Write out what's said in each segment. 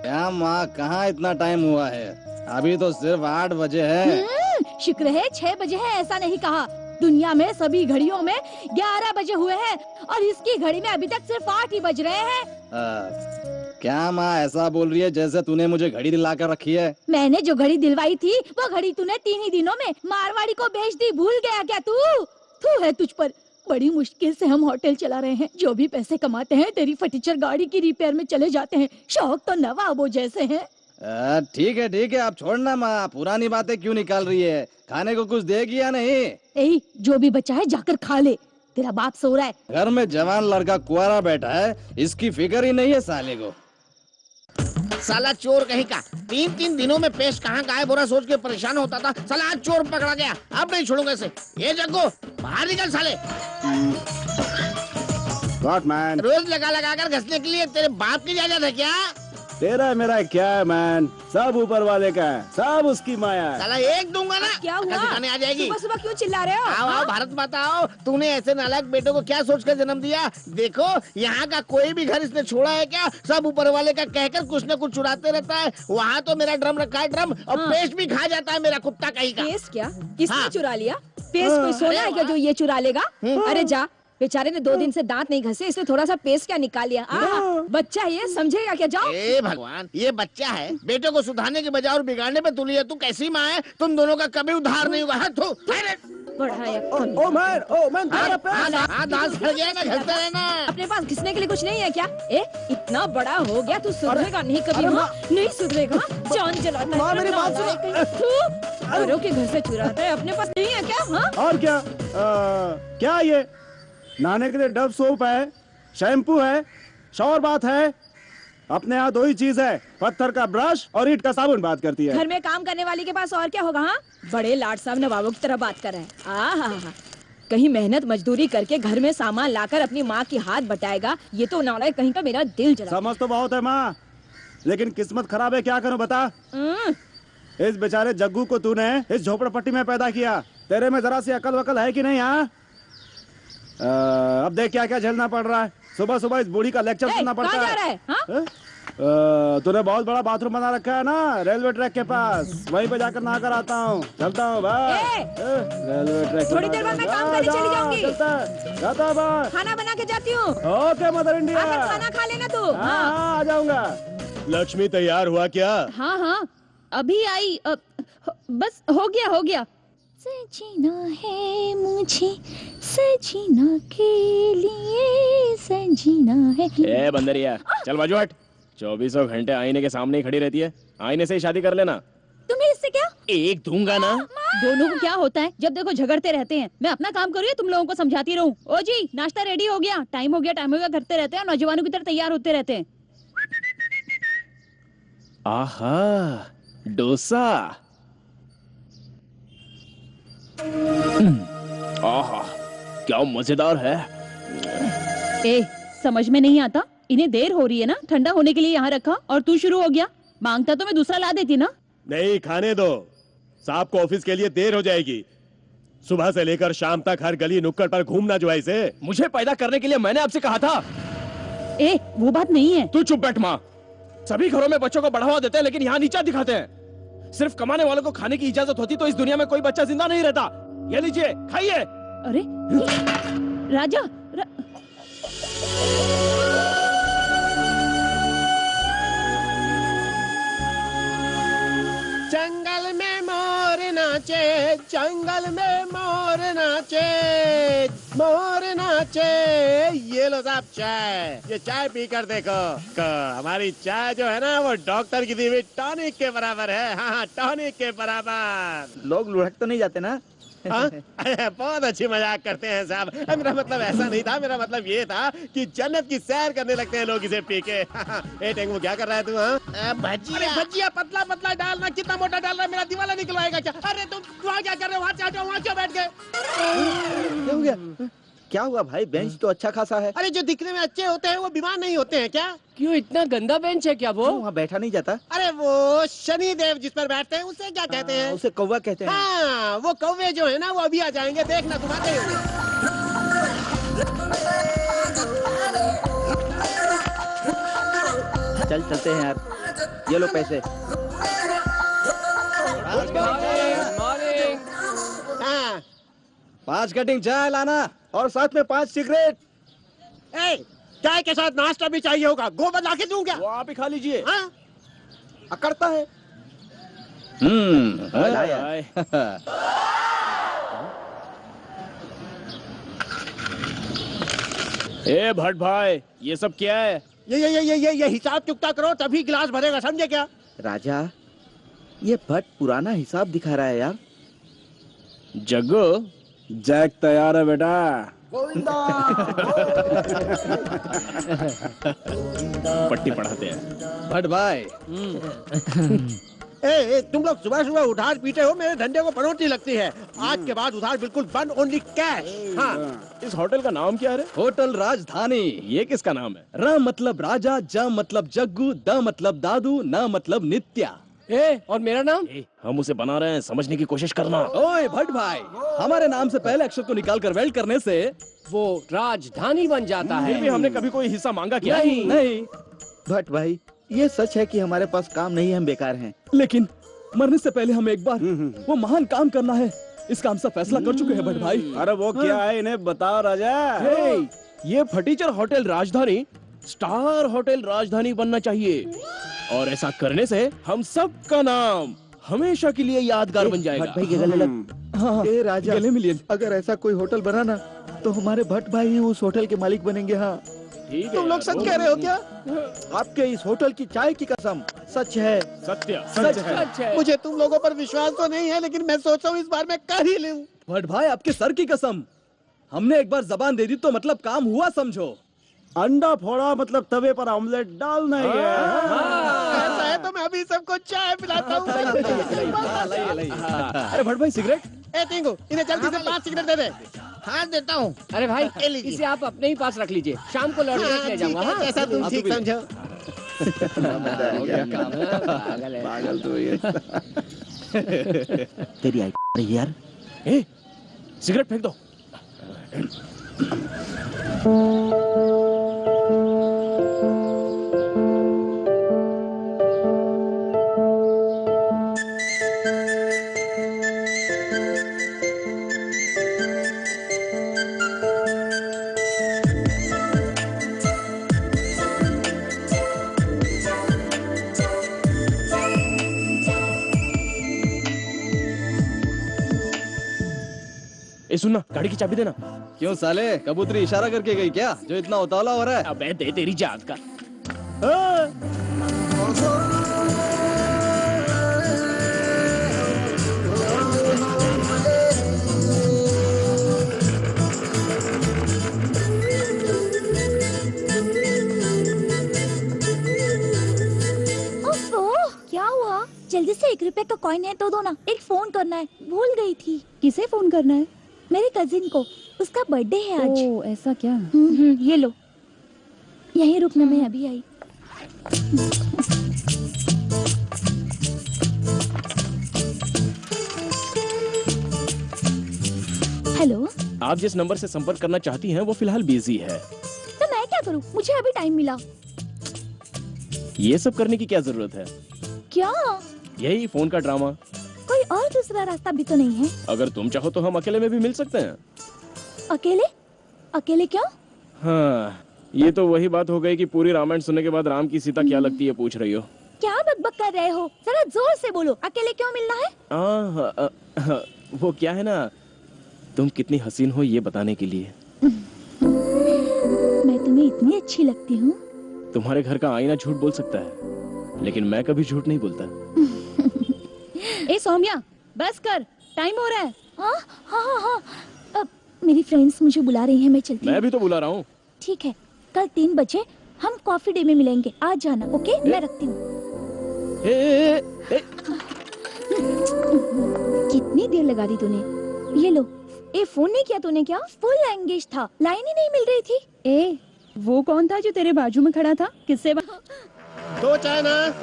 क्या माँ, कहाँ इतना टाइम हुआ है? अभी तो सिर्फ 8 बजे है। शुक्र है 6 बजे है, ऐसा नहीं कहा। दुनिया में सभी घड़ियों में 11 बजे हुए हैं और इसकी घड़ी में अभी तक सिर्फ 8 ही बज रहे हैं। क्या माँ ऐसा बोल रही है जैसे तूने मुझे घड़ी दिला कर रखी है? मैंने जो घड़ी दिलवाई थी वो घड़ी तूने 3 ही दिनों में मारवाड़ी को भेज दी, भूल गया क्या तू? तू है तुझ पर। बड़ी मुश्किल से हम होटल चला रहे हैं, जो भी पैसे कमाते हैं तेरी फटीचर गाड़ी की रिपेयर में चले जाते हैं। शौक तो नवाबों जैसे हैं। ठीक है, आप छोड़ना माँ, पुरानी बातें क्यों निकाल रही है? खाने को कुछ देगी या नहीं? जो भी बचा है जाकर खा ले, तेरा बाप सो रहा है। घर में जवान लड़का कुंवारा बैठा है, इसकी फिक्र ही नहीं है साले को। साला चोर कहीं का 3 दिनों में पेश कहाँ गायब हो रहा सोच के परेशान होता था। साला आज चोर पकड़ा गया, अब नहीं छोड़ूंगा इसे। ये जग्गू बाहर निकल साले। What man? रोज लगा लगा कर घसने के लिए तेरे बाप की इजाजत है क्या? तेरा मेरा क्या है मैन, सब ऊपर वाले का है, सब उसकी माया है। साला एक दूंगा ना, क्या हुआ? दिखाने आ जाएगी। सुबह सुबह क्यों चिल्ला रहे हो? आओ भारत माता आओ। तूने ऐसे नालायक बेटों को क्या सोचकर जन्म दिया? देखो यहाँ का कोई भी घर इसने छोड़ा है क्या? सब ऊपर वाले का कहकर कुछ न कुछ चुराते रहता है। वहाँ तो मेरा ड्रम रखा है, ड्रम, और पेस्ट भी खा जाता है मेरा कुत्ता कहीं का। पेस्ट क्या? किसने हाँ। चुरा लिया? पेस्ट कोई सोना है क्या जो ये चुरा लेगा? अरे जा, बेचारे ने 2 दिन से दांत नहीं घसे, इसलिए थोड़ा सा पेस्ट क्या निकाल लिया। बच्चा है ये, समझेगा क्या? जाओ। ए भगवान, ये बच्चा है, बेटे को सुधारने के बजाय और बिगाड़ने पे तुली है। तू कैसी माँ है? तुम दोनों का कभी उद्धार नहीं हुआ। ओ मैन तेरा पैर। दांत सड़ गया ना, घसते रहना। अपने पास घिसने के लिए कुछ नहीं है क्या? इतना बड़ा हो गया, तू सुधरेगा नहीं कभी? नहीं सुधरेगा, जान जलाता है। माँ मेरी बात सुनो। औरों के घर से चुराता है, अपने पास नहीं है क्या? हाँ? और क्या? क्या ये नहाने के लिए डव सोप है, शैम्पू है, शॉवर बाथ है। अपने यहाँ 2 ही चीज है, पत्थर का ब्रश और ईंट का साबुन। बात करती है घर में काम करने वाली के पास और क्या होगा? हाँ, बड़े लाड साहब नवाबों की तरह बात कर रहे हैं। कहीं मेहनत मजदूरी करके घर में सामान लाकर अपनी माँ की हाथ बटाएगा, ये तो नालायक कहीं का मेरा दिल जला। समझ तो बहुत है माँ, लेकिन किस्मत खराब है, क्या करूँ बता। इस बेचारे जग्गू को तूने इस झोपड़पट्टी में पैदा किया। तेरे में जरा सी अकल वकल है कि नहीं? हाँ, अब देख क्या क्या झेलना पड़ रहा है। सुबह सुबह इस बूढ़ी का लेक्चर सुनना पड़ता है। जा रहा है? हाँ? तूने बहुत बड़ा बाथरूम बना रखा है ना रेलवे ट्रैक के पास, वहीं पे जाकर नहा कर आता हूँ। चलता हूँ रेलवे ट्रैक। थोड़ी देर बाद मैं काम करने चली जाऊंगी। जाता खाना बना के जाती हूँ। Okay mother India. खाना खा लेना तू। हाँ, आ जाऊंगा। लक्ष्मी तैयार हुआ क्या? हाँ, अभी आई। बस हो गया। सजीना है मुझे, सजीना के लिए सजीना है। ए बंदरिया, चल बाजू हट। 24 घंटे आईने के सामने ही खड़ी रहती है। आईने से ही शादी कर लेना। तुम्हें इससे क्या? एक दूंगा ना। दोनों को क्या होता है? जब देखो झगड़ते रहते हैं। मैं अपना काम करूँ या तुम लोगों को समझाती रहूं? ओ जी, नाश्ता रेडी हो गया, टाइम हो गया करते रहते हैं, नौजवानों की तरह तैयार होते रहते हैं। आहा, डोसा। आहा, क्या मजेदार है। समझ में नहीं आता? इन्हें देर हो रही है ना, ठंडा होने के लिए यहाँ रखा और तू शुरू हो गया। मांगता तो मैं दूसरा ला देती ना। नहीं, खाने दो। साहब को ऑफिस के लिए देर हो जाएगी। सुबह से लेकर शाम तक हर गली नुक्कड़ पर घूमना जो है इसे। मुझे पैदा करने के लिए मैंने आपसे कहा था। वो बात नहीं है। तू चुप बैठ माँ। सभी घरों में बच्चों को बढ़ावा देते हैं, लेकिन यहाँ नीचा दिखाते हैं। सिर्फ कमाने वालों को खाने की इजाजत होती तो इस दुनिया में कोई बच्चा जिंदा नहीं रहता। ये लीजिए, खाइए। अरे राजा जंगल में मोर नाचे, जंगल में मोर नाचे, मोर नाचे। ये लो साहब चाय। ये चाय पीकर देखो। हमारी चाय जो है ना, वो डॉक्टर की दी हुई टॉनिक के बराबर है। हाँ, टॉनिक के बराबर। लोग लुढ़क तो नहीं जाते ना? बहुत अच्छी मजाक करते हैं साहब। मेरा मतलब ऐसा नहीं था, मेरा मतलब ये था कि जन्नत की सैर करने लगते हैं लोग इसे पी के। ए टेंगू, क्या कर रहा है तू? भजिया भजिया पतला पतला डालना, कितना मोटा डाल रहा है? मेरा दिवाला निकलवाएगा क्या? अरे तुम वहाँ क्या कर रहे हो? वहाँ हटो, वहाँ क्यों बैठ गए? क्या हो गया? क्या हुआ भाई? बेंच तो अच्छा खासा है। अरे जो दिखने में अच्छे होते हैं वो बीमार नहीं होते हैं क्या? क्यों, इतना गंदा बेंच है क्या वो? वहाँ बैठा नहीं जाता? अरे वो शनि देव जिस पर बैठते हैं उसे क्या कहते हैं? उसे कौवा कहते हैं। हाँ, वो कौवे जो है ना, वो अभी आ जाएंगे, देखना तुम आते ही होंगे। चलते हैं यार। ये लो पैसे। मॉर्निंग। हाँ। 5 कटिंग चाय लाना। और साथ में 5 सिगरेट। ए, चाय के साथ नाश्ता भी चाहिए होगा। गोबर ला के दूं क्या? वो आप ही खा लीजिए। हाँ? अकड़ता है। लाया। हाय। ए भट्ट भाई, ये सब क्या है? ये हिसाब चुकता करो तभी गिलास भरेगा, समझे क्या? राजा, ये भट्ट पुराना हिसाब दिखा रहा है यार। जग्गू, जैक तैयार है बेटा। पट्टी पढ़ाते हैं। भट्ट भाई, ए, तुम लोग सुबह सुबह उधार पीते हो, मेरे धंधे को बढ़ोतरी लगती है। आज के बाद उधार बिल्कुल बंद, ओनली कैश। हाँ। इस होटल का नाम क्या है? होटल राजधानी। ये किसका नाम है? र मतलब राजा, ज मतलब जग्गू, द मतलब दादू, न मतलब नित्या। और मेरा नाम? हम उसे बना रहे हैं, समझने की कोशिश करना। ओए भट्ट भाई, हमारे नाम से पहले अक्षर को निकाल कर वेल्ड करने से वो राजधानी बन जाता फिर है। भी हमने कभी कोई हिस्सा मांगा क्या? नहीं, भट्ट भाई, ये सच है कि हमारे पास काम नहीं है, हम बेकार हैं। लेकिन मरने से पहले हमें एक बार वो महान काम करना है। इसका हम सब फैसला कर चुके हैं भट्ट भाई। अरे वो क्या है, इन्हें बताओ राजा। ये फटीचर होटल राजधानी स्टार होटल राजधानी बनना चाहिए, और ऐसा करने से हम सब का नाम हमेशा के लिए यादगार बन जाएगा। भट्ट भाई के गले लग। हाँ, ए राजा, गले मिलिए। अगर ऐसा कोई होटल बना ना, तो हमारे भट्ट भाई ही उस होटल के मालिक बनेंगे। हाँ, ठीक है, तुम लोग सच कह रहे हो क्या? आपके इस होटल की चाय की कसम, सच है। सत्य सच है। सच है। मुझे तुम लोगों पर विश्वास तो नहीं है, लेकिन मैं सोच रहा हूँ इस बार मैं कर ही लूं। भट्ट भाई, आपके सर की कसम, हमने एक बार जबान दे दी तो मतलब काम हुआ समझो। अंडा फोड़ा मतलब तवे पर ऑमलेट डालना ही है। ऐसा है तो मैं अभी सबको चाय पिलाता हूँ। अरे भट्ट भाई, सिगरेट? ए टिंगू, इन्हें जल्दी से 5 सिगरेट दे दे। हाँ देता हूँ। अरे भाई, ये लीजिए। इसे आप अपने ही पास रख लीजिए, शाम को लौट के ले जाऊंगा। हाँ, जैसा तुम ठीक समझो। हो गया काम। पागल है। पागल तो ये। तेरी आई रही यार। ए, सिगरेट फेंक दो। ए सुनना, गाड़ी की चाबी देना। क्यों साले, कबूतरी इशारा करके गई क्या जो इतना उतावला हो रहा है? अबे दे तेरी जात का। क्या हुआ? जल्दी से 1 रुपए का कॉइन है तो दो ना। एक फोन करना है, भूल गई थी। किसे फोन करना है? मेरे कजिन को, उसका बर्थडे है आज। ओह, ऐसा क्या? ये लो, यहीं रुकना, मैं अभी आई। हेलो, आप जिस नंबर से संपर्क करना चाहती हैं वो फिलहाल बिजी है। तो मैं क्या करूं? मुझे अभी टाइम मिला। ये सब करने की क्या जरूरत है? क्या? यही फोन का ड्रामा। कोई और दूसरा रास्ता भी तो नहीं है? अगर तुम चाहो तो हम अकेले में भी मिल सकते हैं। अकेले? अकेले क्यों? हाँ, ये तो वही बात हो गई कि पूरी रामायण सुनने के बाद राम की सीता क्या लगती है पूछ रही हो। क्या बकबक कर रहे हो? जरा जोर से बोलो, अकेले क्यों मिलना है? वो क्या है ना, तुम कितनी हसीन हो ये बताने के लिए। मैं तुम्हें इतनी अच्छी लगती हूँ? तुम्हारे घर का आईना झूठ बोल सकता है, लेकिन मैं कभी झूठ नहीं बोलता। ए सौम्या, बस कर, टाइम हो रहा है। हाँ हाँ हाँ हाँ। अब मेरी फ्रेंड्स मुझे बुला रही हैं, मैं चलती हूँ। मैं भी तो बुला रहा हूँ। ठीक है, कल 3 बजे हम कॉफी डे में मिलेंगे, आज जाना। ओके, मैं रखती हूँ। कितनी देर लगा दी तूने? ये लो। ए, फोन नहीं किया तूने क्या? फुल एंगेज था, लाइन ही नहीं मिल रही थी। ए, वो कौन था जो तेरे बाजू में खड़ा था? किससे 2 चाय ना,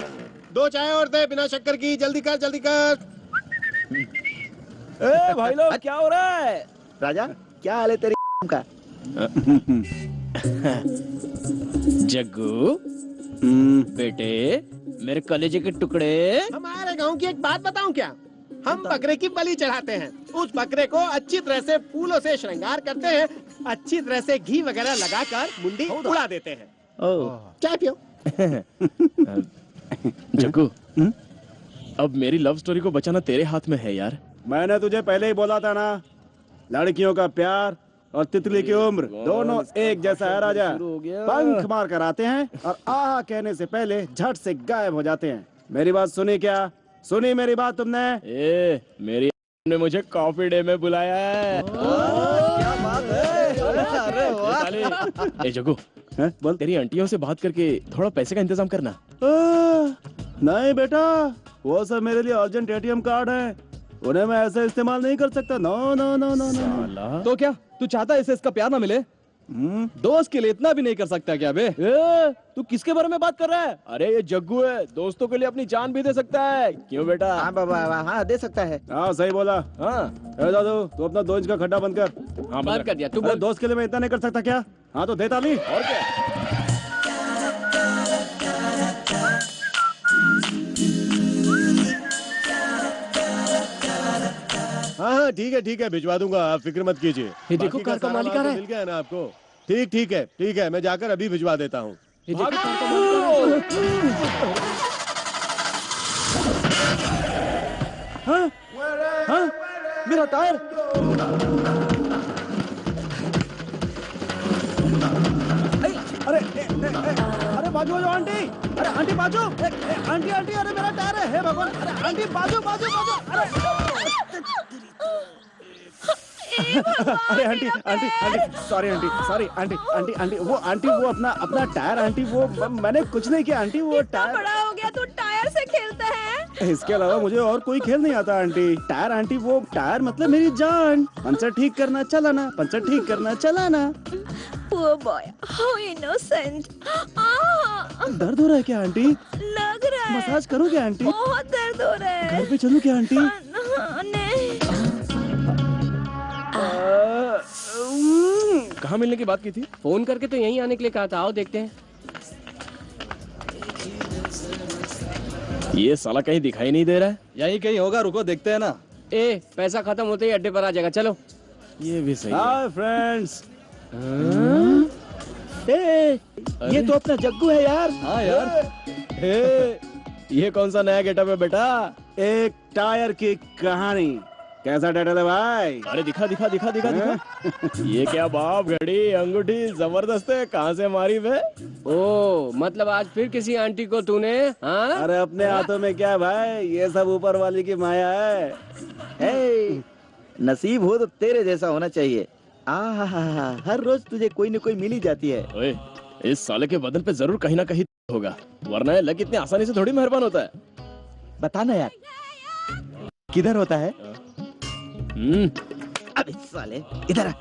2 चाय और दे बिना शक्कर की। जल्दी कर, जल्दी कर। ए भाई लोग, क्या हो रहा है? राजा, क्या हाल है तेरी का? जग्गू बेटे, मेरे कलेजे के टुकड़े। हमारे गांव की एक बात बताऊं क्या? हम बकरे की बलि चढ़ाते हैं। उस बकरे को अच्छी तरह से फूलों से श्रृंगार करते हैं, अच्छी तरह से घी वगैरह लगाकर मुंडी उड़ा देते हैं। चाय पियो। जग्गू, अब मेरी लव स्टोरी को बचाना तेरे हाथ में है यार। मैंने तुझे पहले ही बोला था ना, लड़कियों का प्यार और तितली की उम्र दोनों एक जैसा है राजा। पंख मार कर आते हैं और आहा कहने से पहले झट से गायब हो जाते हैं। मेरी बात सुनी क्या? सुनी मेरी बात तुमने? मेरी ने मुझे कॉफी डे में बुलाया है। क्या बात है? अरे वाह। ए जग्गू, बोल। तेरी आंटियों से बात करके थोड़ा पैसे का इंतजाम करना। नहीं बेटा, वो सब मेरे लिए अर्जेंट एटीएम कार्ड है, उन्हें मैं ऐसे इस्तेमाल नहीं कर सकता। No no no no no. तो क्या तू चाहता है इसे इसका प्यार ना मिले? दोस्त के लिए इतना भी नहीं कर सकता क्या बे? तू किसके बारे में बात कर रहा है? अरे ये जग्गू है, दोस्तों के लिए अपनी जान भी दे सकता है। क्यों बेटा? हाँ बाबा, हाँ दे सकता है। हाँ सही बोला। हाँ दादू, तू अपना 2 इंच का खड्डा बंद कर। हाँ, बात कर दिया तू। अरे दोस्त के लिए मैं इतना नहीं कर सकता क्या? हाँ तो दे ताली। और क्या? हाँ ठीक है, भिजवा दूंगा, आप फिक्र मत कीजिए। ये देखो, बाकी कार का सारा मालिक माल आ तो रहा है। मिल गया ना आपको? ठीक है, मैं जाकर अभी भिजवा देता हूँ। ये देखो, कार का मालिक आ रहा है। मेरा टायर। अरे बाजू आंटी, अरे आंटी बाजू, आंटी अरे मेरा टायर है। हे भगवान, अरे आंटी बाजू। अरे आंटी सॉरी आंटी वो अपना टायर आंटी, वो मैंने कुछ नहीं किया आंटी, वो टायर। बड़ा हो गया तू टायर से खेलता है? इसके अलावा मुझे और कोई खेल नहीं आता आंटी। टायर आंटी, वो टायर मतलब मेरी जान। पंचर ठीक करना चलाना। Poor boy, how innocent. दर्द हो रहा है क्या आंटी? लग रहा है। मसाज करूँ क्या आंटी? बहुत दर्द हो रहा है। घर पे चलूँ क्या आंटी? नहीं। कहाँ मिलने की बात की थी? फोन करके तो यहीं आने के लिए कहा था। आओ देखते हैं। ये साला कहीं दिखाई नहीं दे रहा है। यही कहीं होगा, रुको देखते हैं ना। पैसा खत्म होते ही अड्डे पर आ जाएगा। चलो। ये भी सही है। Hi friends. ये तो अपना जग्गू है यार। हाँ यार। ये कौन सा नया गेटअप है बेटा? एक टायर की कहानी। कैसा टाइटल है भाई? अरे दिखा। ये क्या बाप, घड़ी अंगूठी जबरदस्त है। कहाँ से मारी बे? ओ, मतलब आज फिर किसी आंटी को तूने? हाँ? अरे अपने हाथों में क्या भाई, ये सब ऊपर वाली की माया है। हे, नसीब हो तो तेरे जैसा होना चाहिए। हर रोज तुझे कोई न कोई मिल ही जाती है। ओए, इस साले के बदन पे जरूर कहीं ना कहीं होगा, वरना ये लक इतने आसानी से थोड़ी मेहरबान होता है। बताना यार, किधर होता है? अबे साले इधर आ।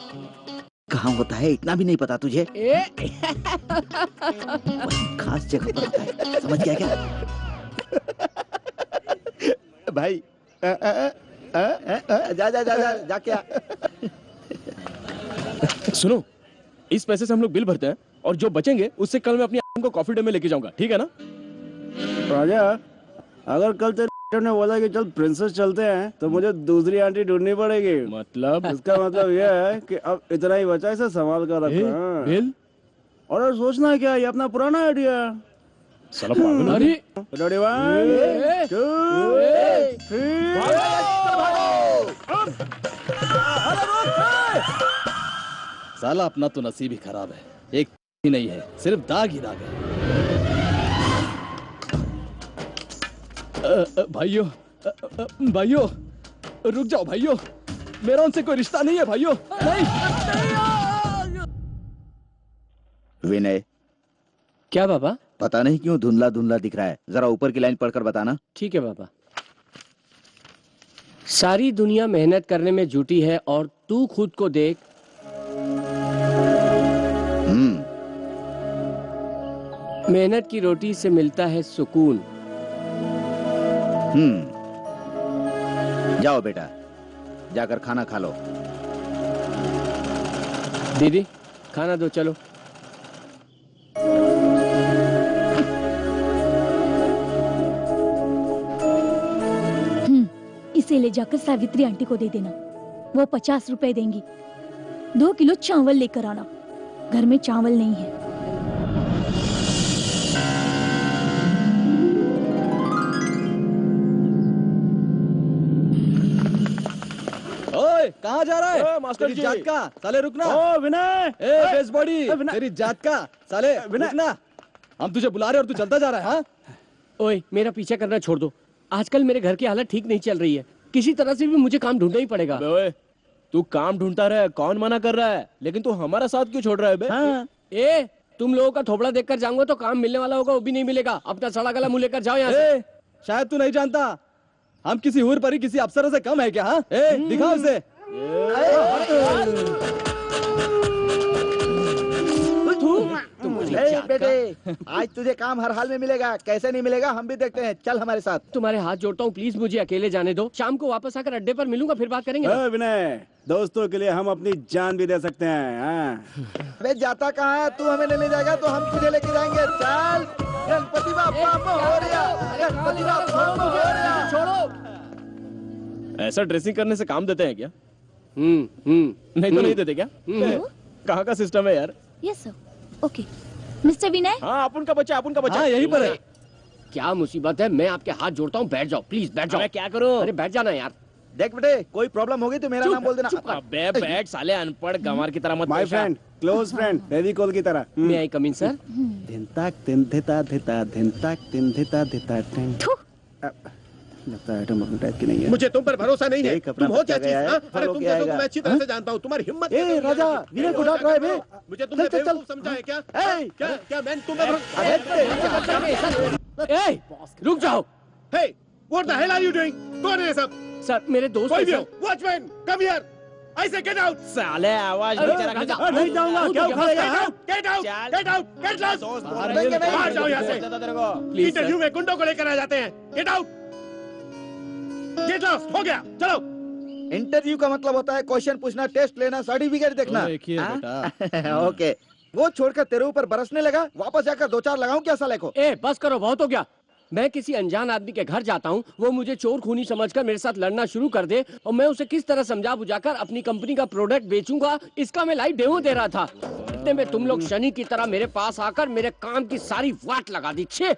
कहाँ होता है इतना भी नहीं पता तुझे? खास जगह पर होता है, समझ गया क्या? भाई जा क्या? सुनो, इस पैसे से हम लोग बिल भरते हैं और जो बचेंगे उससे कल मैं अपनी को कॉफी डे में लेके जाऊंगा, ठीक है ना? राजा, अगर कल तेरे ने बोला कि चल प्रिंसेस चलते हैं तो मुझे दूसरी आंटी ढूंढनी पड़ेगी। मतलब? इसका मतलब यह है कि अब इतना ही बचा, इसे संभाल कर रखना। बिल? और सोचना क्या, ये अपना पुराना आइडिया। साला पागल। अरे रेडी 1 2 3। साला अपना तो नसीब ही खराब है, एक ही नहीं है, सिर्फ दाग ही दाग है। भाइयों रुक जाओ भाइयों, मेरा उनसे कोई रिश्ता नहीं है भाइयों। नहीं। विनय, क्या बाबा? पता नहीं क्यों धुंधला धुंधला दिख रहा है, जरा ऊपर की लाइन पढ़कर बताना। ठीक है बाबा। सारी दुनिया मेहनत करने में जुटी है और तू खुद को देख। मेहनत की रोटी से मिलता है सुकून। जाओ बेटा, जाकर खाना खा लो। दीदी खाना दो, चलो। ये ले जाकर सावित्री आंटी को दे देना, वो 50 रुपए देंगी। 2 किलो चावल लेकर आना, घर में चावल नहीं है। ओए कहाँ जा रहा है? ओ, मास्टर तेरी जी। जात का साले रुकना। ओ विनय, ए बेस बॉडी, विनय। तेरी जात का साले रुकना। हम तुझे बुला रहे और तू चलता जा रहा है। हाँ ओए मेरा पीछा करना छोड़ दो, आजकल मेरे घर की हालत ठीक नहीं चल रही है, किसी तरह से भी मुझे काम ढूंढना ही पड़ेगा। अबे ओए, तू काम ढूंढता रहे, कौन मना कर रहा है? लेकिन तू हमारा साथ क्यों छोड़ रहा है बे? हाँ, ए तुम लोगों का थोबड़ा देखकर जाऊंगा तो काम मिलने वाला होगा वो भी नहीं मिलेगा। अपना सड़ा गला मुंह लेकर जाओ यहाँ से। ए, शायद तू नहीं जानता हम किसी हूर परी किसी अफसर से कम है क्या? हाँ ए दिखाओ उसे। ए, बेटे आज तुझे काम हर हाल में मिलेगा, कैसे नहीं मिलेगा हम भी देखते हैं, चल हमारे साथ। तुम्हारे हाथ जोड़ता हूँ, प्लीज मुझे अकेले जाने दो, शाम को वापस आकर अड्डे पर मिलूंगा, फिर बात करेंगे ना? ओ विनय, दोस्तों के लिए हम अपनी जान भी दे सकते हैं। हाँ। अबे जाता कहाँ है? तू हमें नहीं जाएगा तो हम तुझे लेके जाएंगे। चल गणपति बाप्पा मोरया, गणपति बाप्पा मोरया। छोड़ो। ऐसा ड्रेसिंग करने से काम देते हैं क्या? हम्म। नहीं तो नहीं देते क्या? कहाँ का सिस्टम है यार? Yes sir, okay. मिस्टर विनय, हाँ अपन का बच्चा, अपन का बच्चा। हाँ यहीं पर है। क्या मुसीबत है, मैं आपके हाथ जोड़ता हूँ, बैठ जाओ प्लीज, बैठ जाओ। मैं क्या करूँ? अरे बैठ जाना यार। देख बेटे, कोई प्रॉब्लम होगी तो मेरा नाम बोल देना। अबे बैठ साले, अनपढ़ गंवार की तरह मत माय पेश आ। फ्रेंड, क्लोज फ्रेंड, फेविकोल की तरह। मैं आई कम इन सर? दिन तक दिन देता देता, दिन तक दिन देता देता। लगता है आइटम अपने टाइप की नहीं है। मुझे तुम पर भरोसा नहीं है। एक कपड़ा तुम हो क्या पक्का चीज? गया है, हाँ? अरे फॉलो तुम किया जैसों को जाएगा। मैं अच्छी तरह से जानता हूँ, तुम्हारी हिम्मत ए, कैसे हुई राजा, यहाँ पे? विनय को डांट रहा है बे। मुझे तुमने चल, चल, चल। बेवकूफ समझा है क्या? ए, क्या मैं तुम्हें ए, रुक जाओ hey what the hell are you doing? कौन है ये सब? सर, मेरे दोस्त कोई हैं, भी सर। हो, वॉचमैन कम हियर, आई से गेट आउट, साले आवाज अरे, नीचे रख। राजा, नहीं जाऊंगा, क्या उखाड़ेगा? हाँ? गेट आउट, चल। Get out, get lost. मारेंगे नहीं। बाहर जाओ यहाँ से। तेरे को। Please sir. इंटरव्यू में गुंडों को लेकर आ जाते हैं। गेट आउट, गेट लॉस्ट, हो गया, चलो। इंटरव्यू का मतलब होता है क्वेश्चन पूछना, टेस्ट लेना, सर्टिफिकेट देखना। एक ही है हाँ? बेटा। ओके, वो छोड़कर तेरे ऊपर बरसने लगा, वापस जाकर 2-4 लगाऊं क्या साले को? ए बस करो, बहुत हो गया। मैं किसी अनजान आदमी के घर जाता हूँ, वो मुझे चोर खूनी समझकर मेरे साथ लड़ना शुरू कर दे और मैं उसे किस तरह समझा बुझाकर अपनी कंपनी का प्रोडक्ट बेचूंगा, इसका मैं लाइव डेमो दे रहा था। इतने में तुम लोग शनि की तरह मेरे पास आकर मेरे काम की सारी वाट लगा दी। छे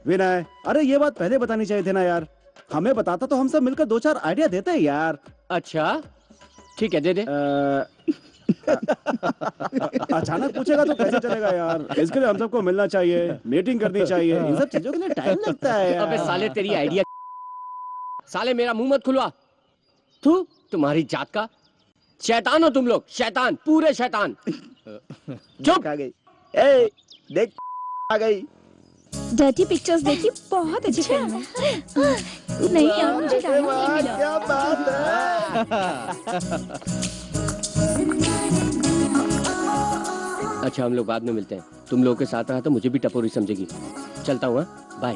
विनय, अरे ये बात पहले बतानी चाहिए थी ना यार। हमें बताता तो हम सब मिलकर 2-4 आइडिया देते हैं यार। अच्छा ठीक है, दे दे। अचानक पूछेगा तो कैसे चलेगा यार? इसके लिए हम सबको मिलना चाहिए, मीटिंग करनी चाहिए, इन सब चीजों के लिए टाइम लगता है यार। अबे साले तेरी आइडिया, साले मेरा मुंह मत खुलवा। तू तुम्हारी जात का शैतान हो तुम लोग, शैतान, पूरे शैतान। चुप। आ गई, ए देख आ गई। डर्टी पिक्चर्स देखी, बहुत अच्छी फिल्म है। नहीं यार, मुझे टाइम नहीं मिला। क्या बात है। अच्छा हम लोग बाद में मिलते हैं, तुम लोगों के साथ रहा तो मुझे भी टपोरी समझेगी। चलता हूँ, बाय।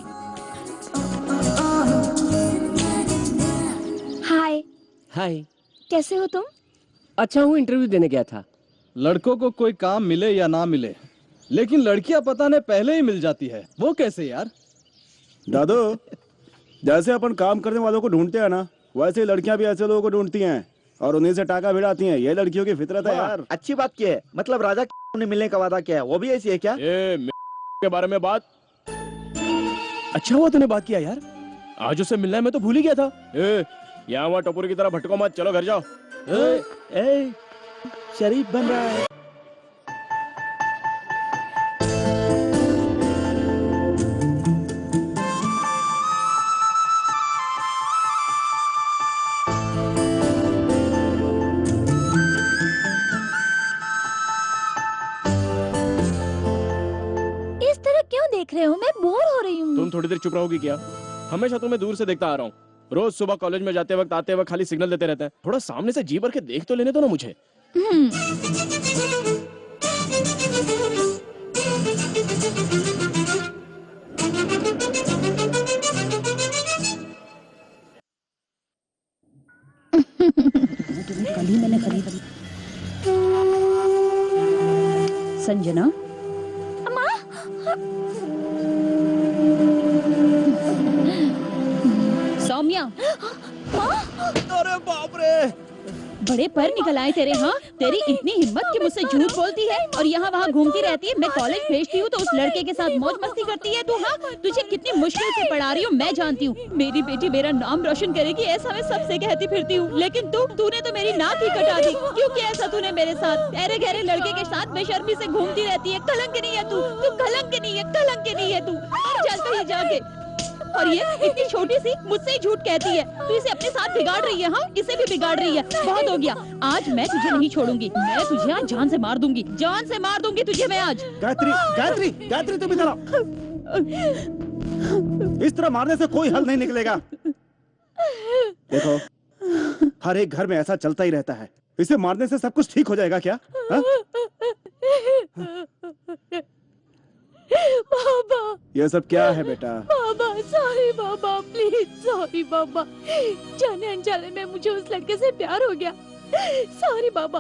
हाय, हाय, कैसे हो तुम? अच्छा हूँ, इंटरव्यू देने गया था। लड़कों को कोई काम मिले या ना मिले, लेकिन लड़कियां पता नहीं पहले ही मिल जाती है। वो कैसे यार? दादू, जैसे अपन काम करने वालों को ढूंढते हैं ना, वैसे ही लड़कियां भी ऐसे लोगों को ढूंढती हैं और उन्हीं से टाका भिड़ाती हैं। ये लड़कियों की फितरत है यार। अच्छी बात की है, मतलब राजा ने मिलने का वादा किया है, वो भी ऐसी है क्या? के बारे में बात। अच्छा हुआ तूने बात किया यार, आज उससे मिलना है, मैं तो भूल ही गया था। यहाँ वहाँ टपोरी की तरह भटको मत, चलो घर जाओ। ए, शरीफ बन रहा है। इस तरह क्यों देख रहे हो? मैं बोर हो रही हूँ। तुम थोड़ी देर चुप रहोगी क्या? हमेशा तुम्हें दूर से देखता आ रहा हूँ। रोज सुबह कॉलेज में जाते वक्त आते वक्त खाली सिग्नल देते रहते हैं। थोड़ा सामने से जी भर के देख तो लेने दो ना मुझे। कल ही मैंने खरीदी। संजना, सौम्या, अरे बाप रे! बड़े पर निकल आए तेरे। हाँ, तेरी इतनी हिम्मत कि मुझसे झूठ बोलती है और यहाँ वहाँ घूमती रहती है। मैं कॉलेज भेजती हूँ तो उस लड़के के साथ मौज मस्ती करती है। तू हाँ, तुझे कितनी मुश्किल से पढ़ा रही हूँ मैं जानती हूँ। मेरी बेटी मेरा नाम रोशन करेगी ऐसा मैं सबसे कहती फिरती हूँ, लेकिन तूने तो मेरी नाक ही कटा दी। क्यों किया ऐसा तूने मेरे साथ? गहरे गहरे लड़के के साथ बेशर्मी से घूमती रहती है। कलंक नहीं है तू कलंक नहीं है, कलंक नहीं है तू। चल कहीं जाके। और ये इतनी छोटी सी मुझसे ही झूठ कहती है। तू इसे अपने साथ बिगाड़ रही है। हाँ, इसे भी बिगाड़ रही है। बहुत हो गया, आज मैं तुझे नहीं छोड़ूंगी। मैं तुझे आज जान से मार दूंगी, जान से मार दूंगी तुझे मैं आज। गायत्री, गायत्री, गायत्री तुम इधर आओ। इस तरह मारने से कोई हल नहीं निकलेगा। देखो, हर एक घर में ऐसा चलता ही रहता है। इसे मारने से सब कुछ ठीक हो जाएगा क्या? हा? बाबा, ये सब क्या है बेटा? बाबा सॉरी बाबा, प्लीज सॉरी बाबा। जाने अनजाने में मुझे उस लड़के से प्यार हो गया। सॉरी बाबा,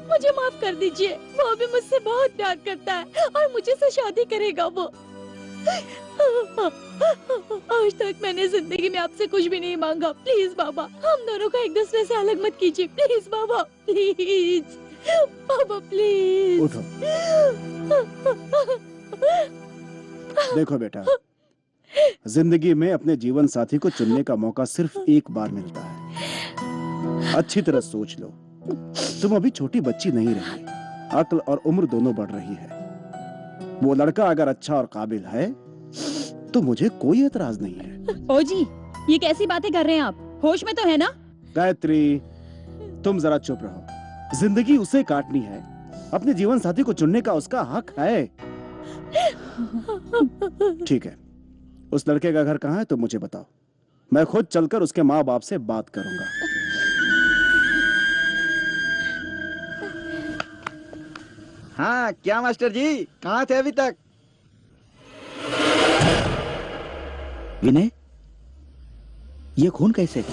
मुझे माफ कर दीजिए। वो भी मुझसे बहुत प्यार करता है और मुझे से शादी करेगा वो। आज तक मैंने जिंदगी में आपसे कुछ भी नहीं मांगा। प्लीज बाबा, हम दोनों को एक दूसरे से अलग मत कीजिए। Please Baba, please Baba, please. उठो। देखो बेटा, जिंदगी में अपने जीवन साथी को चुनने का मौका सिर्फ एक बार मिलता है। अच्छी तरह सोच लो, तुम अभी छोटी बच्ची नहीं रही। अक्ल और उम्र दोनों बढ़ रही है। वो लड़का अगर अच्छा और काबिल है तो मुझे कोई एतराज नहीं है। ओ जी, ये कैसी बातें कर रहे हैं आप? होश में तो है ना? गायत्री, तुम जरा चुप रहो। जिंदगी उसे काटनी है, अपने जीवन साथी को चुनने का उसका हक है। ठीक है, उस लड़के का घर कहाँ है तो मुझे बताओ। मैं खुद चलकर उसके माँ बाप से बात करूंगा। हाँ क्या मास्टर जी, कहाँ थे अभी तक? विनय, ये खून कैसे?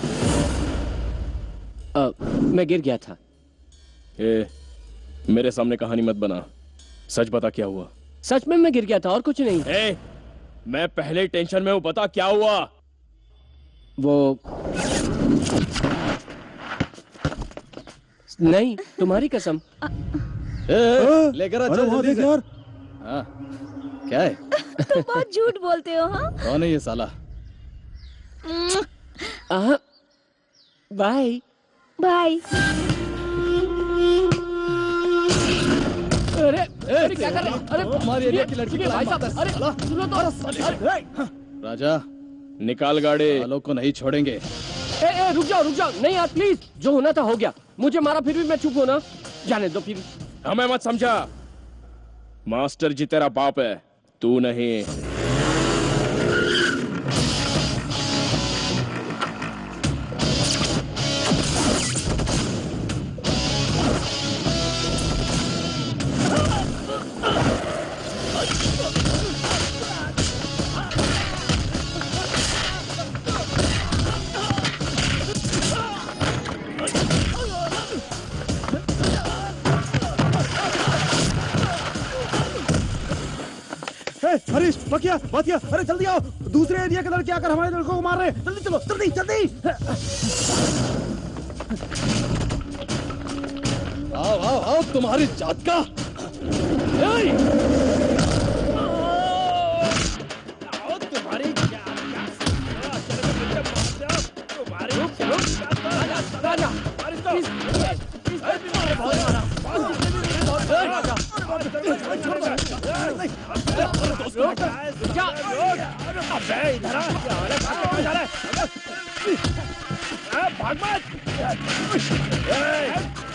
मैं गिर गया था। मेरे सामने कहानी मत बना, सच बता क्या हुआ। सच में मैं गिर गया था और कुछ नहीं। मैं पहले टेंशन में हूँ, बता क्या हुआ। वो नहीं, तुम्हारी कसम। लेकर आ, अरे चल वहाँ जल्दी देख से। यार। हाँ, क्या है? तुम बहुत झूठ बोलते हो। हाँ, कौन है ये साला? Bye bye. अरे क्या कर रहे हो? अरे हमारे एरिया की लड़की को भाई साहब, अरे सुनो तो। राजा, निकाल गाड़ी। आलोक को नहीं छोड़ेंगे। रुक जाओ। नहीं यार प्लीज, जो होना था हो गया। मुझे मारा फिर भी मैं चुप हूं ना। जाने दो फिर। हमें मत समझा। मास्टर जी तेरा बाप है, तू नहीं। हरीश, बकिया, बातिया, अरे जल्दी आओ। दूसरे एरिया के लड़के आकर हमारे लड़कों को मार रहे हैं। जल्दी चलो, जल्दी जल्दी। आओ आओ आओ, तुम्हारी जात का।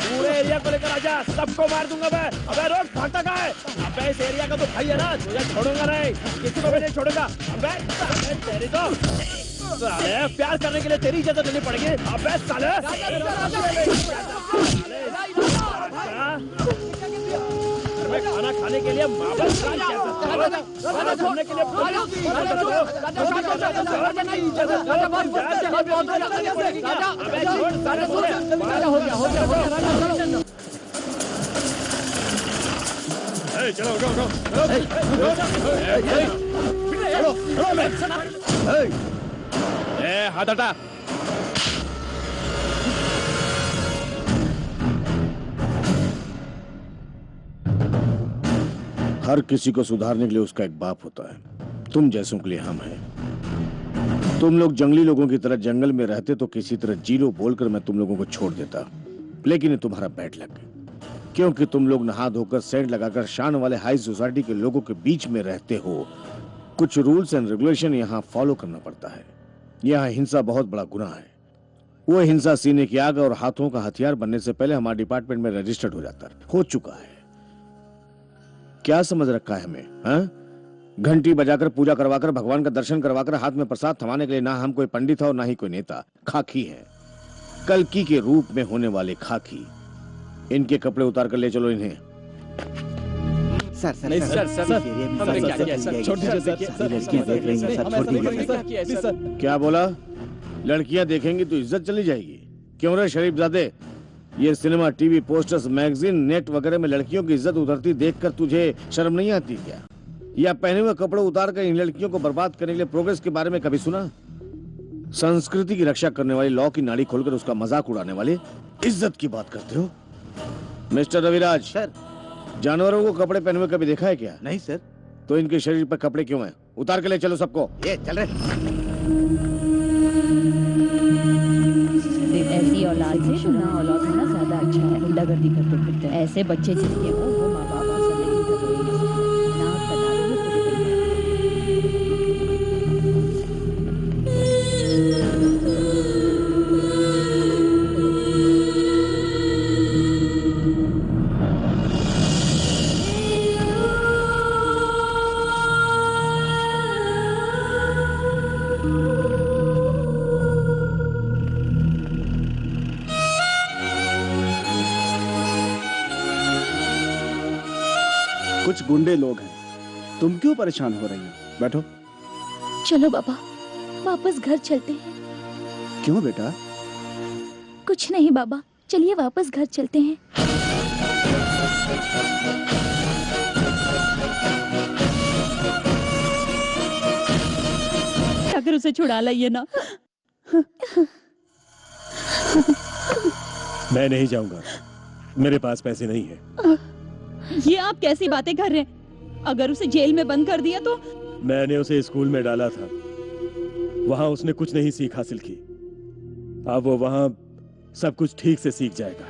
पूरे एरिया को लेकर आजा, सबको मार दूंगा मैं। अबे रोक, भागता कहाँ है? अबे इस एरिया का तो भाई है ना, तुझे छोड़ूंगा नहीं, किसी को भी नहीं छोड़ूंगा। अबे तेरी तो साले, प्यार करने के लिए तेरी इज्जत देनी पड़ेगी। अबे साले, मैं खाना खाने के लिए माँ बाप खाना खाने के लिए हाथ हटा। हर किसी को सुधारने के लिए उसका एक बाप होता है। तुम जैसों के लिए हम हैं। तुम लोग जंगली लोगों की तरह जंगल में रहते तो किसी तरह जीरो बोलकर मैं तुम लोगों को छोड़ देता, लेकिन ये तुम्हारा बैड लक है, क्योंकि तुम लोग नहा धोकर सेंट लगाकर शान वाले हाई सोसाइटी के लोगों के बीच में रहते हो। कुछ रूल्स एंड रेगुलेशन यहाँ फॉलो करना पड़ता है। यहाँ हिंसा बहुत बड़ा गुनाह है। वो हिंसा सीने की आग और हाथों का हथियार बनने से पहले हमारे डिपार्टमेंट में रजिस्टर्ड हो चुका है। क्या समझ रखा है हमें? हाँ? घंटी बजाकर पूजा करवाकर भगवान का दर्शन करवाकर हाथ में प्रसाद थमाने के लिए ना हम कोई पंडित है और ना ही कोई नेता। खाकी है, कल्कि के रूप में होने वाले खाकी। इनके कपड़े उतार कर ले चलो इन्हें। सर सर नहीं, सर, सर, हमने क्या किया, सर? छोड़ दीजिए सर, लड़कियां देख रही हैं सर, छोड़ दीजिए सर। क्या बोला? लड़कियां देखेंगी तो इज्जत चली जाएगी। क्यों रे शरीफजादे? ये cinema, TV, posters, magazine, net वगैरह में लड़कियों की इज्जत उतरती देखकर तुझे शर्म नहीं आती क्या? या पहने हुए कपड़े उतार कर इन लड़कियों को बर्बाद करने के लिए प्रोग्रेस के बारे में कभी सुना? संस्कृति की रक्षा करने वाली, लॉ की नाड़ी खोलकर उसका मजाक उड़ाने वाले इज्जत की बात करते हो? मिस्टर रविराज सर, जानवरों को कपड़े पहने हुए कभी देखा है क्या? नहीं सर। तो इनके शरीर पर कपड़े क्यों हैं? उतार के ले चलो सबको। ये चल रहे। ऐसी औलाद से ना औलाद होना ज्यादा अच्छा है। गुंडागर्दी करते फिरते ऐसे बच्चे जिसके हो वो माँ बाप असल नहीं कर रहे हैं। ना बता रही है पूरे कुछ गुंडे लोग हैं, तुम क्यों परेशान हो रही हो? बैठो। चलो बाबा, वापस घर चलते हैं। क्यों बेटा? कुछ नहीं बाबा, चलिए वापस घर चलते हैं। अगर उसे छुड़ा लाइए ना। मैं नहीं जाऊंगा, मेरे पास पैसे नहीं है। ये आप कैसी बातें कर रहे हैं? अगर उसे जेल में बंद कर दिया तो? मैंने उसे स्कूल में डाला था, वहां उसने कुछ नहीं सीख हासिल की। अब वो वहां सब कुछ ठीक से सीख जाएगा।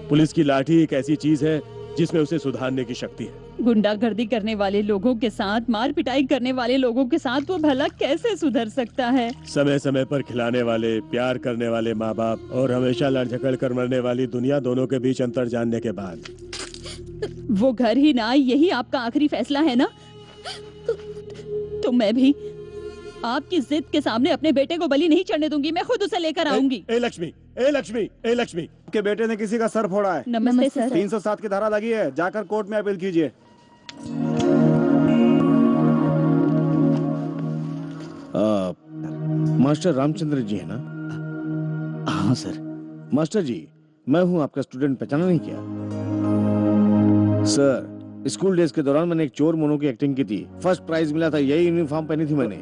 पुलिस की लाठी एक ऐसी चीज है जिसमें उसे सुधारने की शक्ति है। गुंडागर्दी करने वाले लोगों के साथ, मार पिटाई करने वाले लोगों के साथ वो भला कैसे सुधर सकता है? समय समय पर खिलाने वाले, प्यार करने वाले माँ बाप और हमेशा लड़ झगड़ कर मरने वाली दुनिया, दोनों के बीच अंतर जानने के बाद वो घर ही ना, यही आपका आखिरी फैसला है ना? तो मैं भी आपकी जिद के सामने अपने बेटे को बलि नहीं चढ़ने दूंगी। मैं खुद उसे लेकर आऊंगी। ए लक्ष्मी, ए लक्ष्मी, ए लक्ष्मी, के बेटे ने किसी का सर फोड़ा है। नमस्ते सर। 307 की धारा लगी है, जाकर कोर्ट में अपील कीजिए। मास्टर रामचंद्र जी है ना? हाँ सर। मास्टर जी, मैं हूं आपका स्टूडेंट, पहचाना नहीं क्या? सर, स्कूल डेज के दौरान मैंने एक चोर मोनो की एक्टिंग की थी, फर्स्ट प्राइज मिला था। यही यूनिफॉर्म पहनी थी मैंने।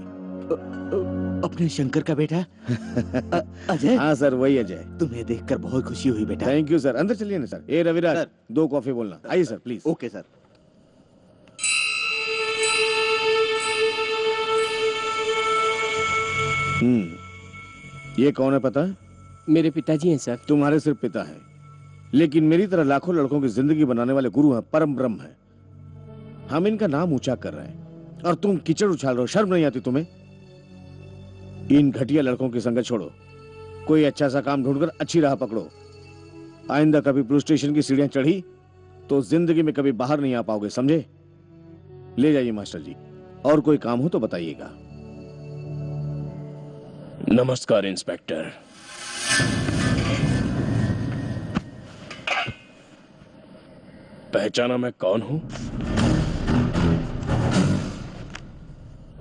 अपने शंकर का बेटा अजय? हाँ सर, वही अजय। तुम्हें देखकर बहुत खुशी हुई बेटा। Thank you sir. अंदर चलिए ना सर। ए रविराज, सर। 2 कॉफी बोलना। आइए सर प्लीज। Okay sir. ये कौन है पता है? मेरे पिताजी हैं सर। तुम्हारे सिर्फ पिता है, लेकिन मेरी तरह लाखों लड़कों की जिंदगी बनाने वाले गुरु हैं, परम ब्रह्म हैं। हम इनका नाम ऊंचा कर रहे हैं और तुम कीचड़ उछाल रहे हो। शर्म नहीं आती तुम्हें? इन घटिया लड़कों की संगत छोड़ो, कोई अच्छा सा काम ढूंढकर अच्छी राह पकड़ो। आइंदा कभी पुलिस स्टेशन की सीढ़ियां चढ़ी तो जिंदगी में कभी बाहर नहीं आ पाओगे, समझे? ले जाइए मास्टर जी, और कोई काम हो तो बताइएगा। नमस्कार इंस्पेक्टर। पहचाना मैं कौन हूं?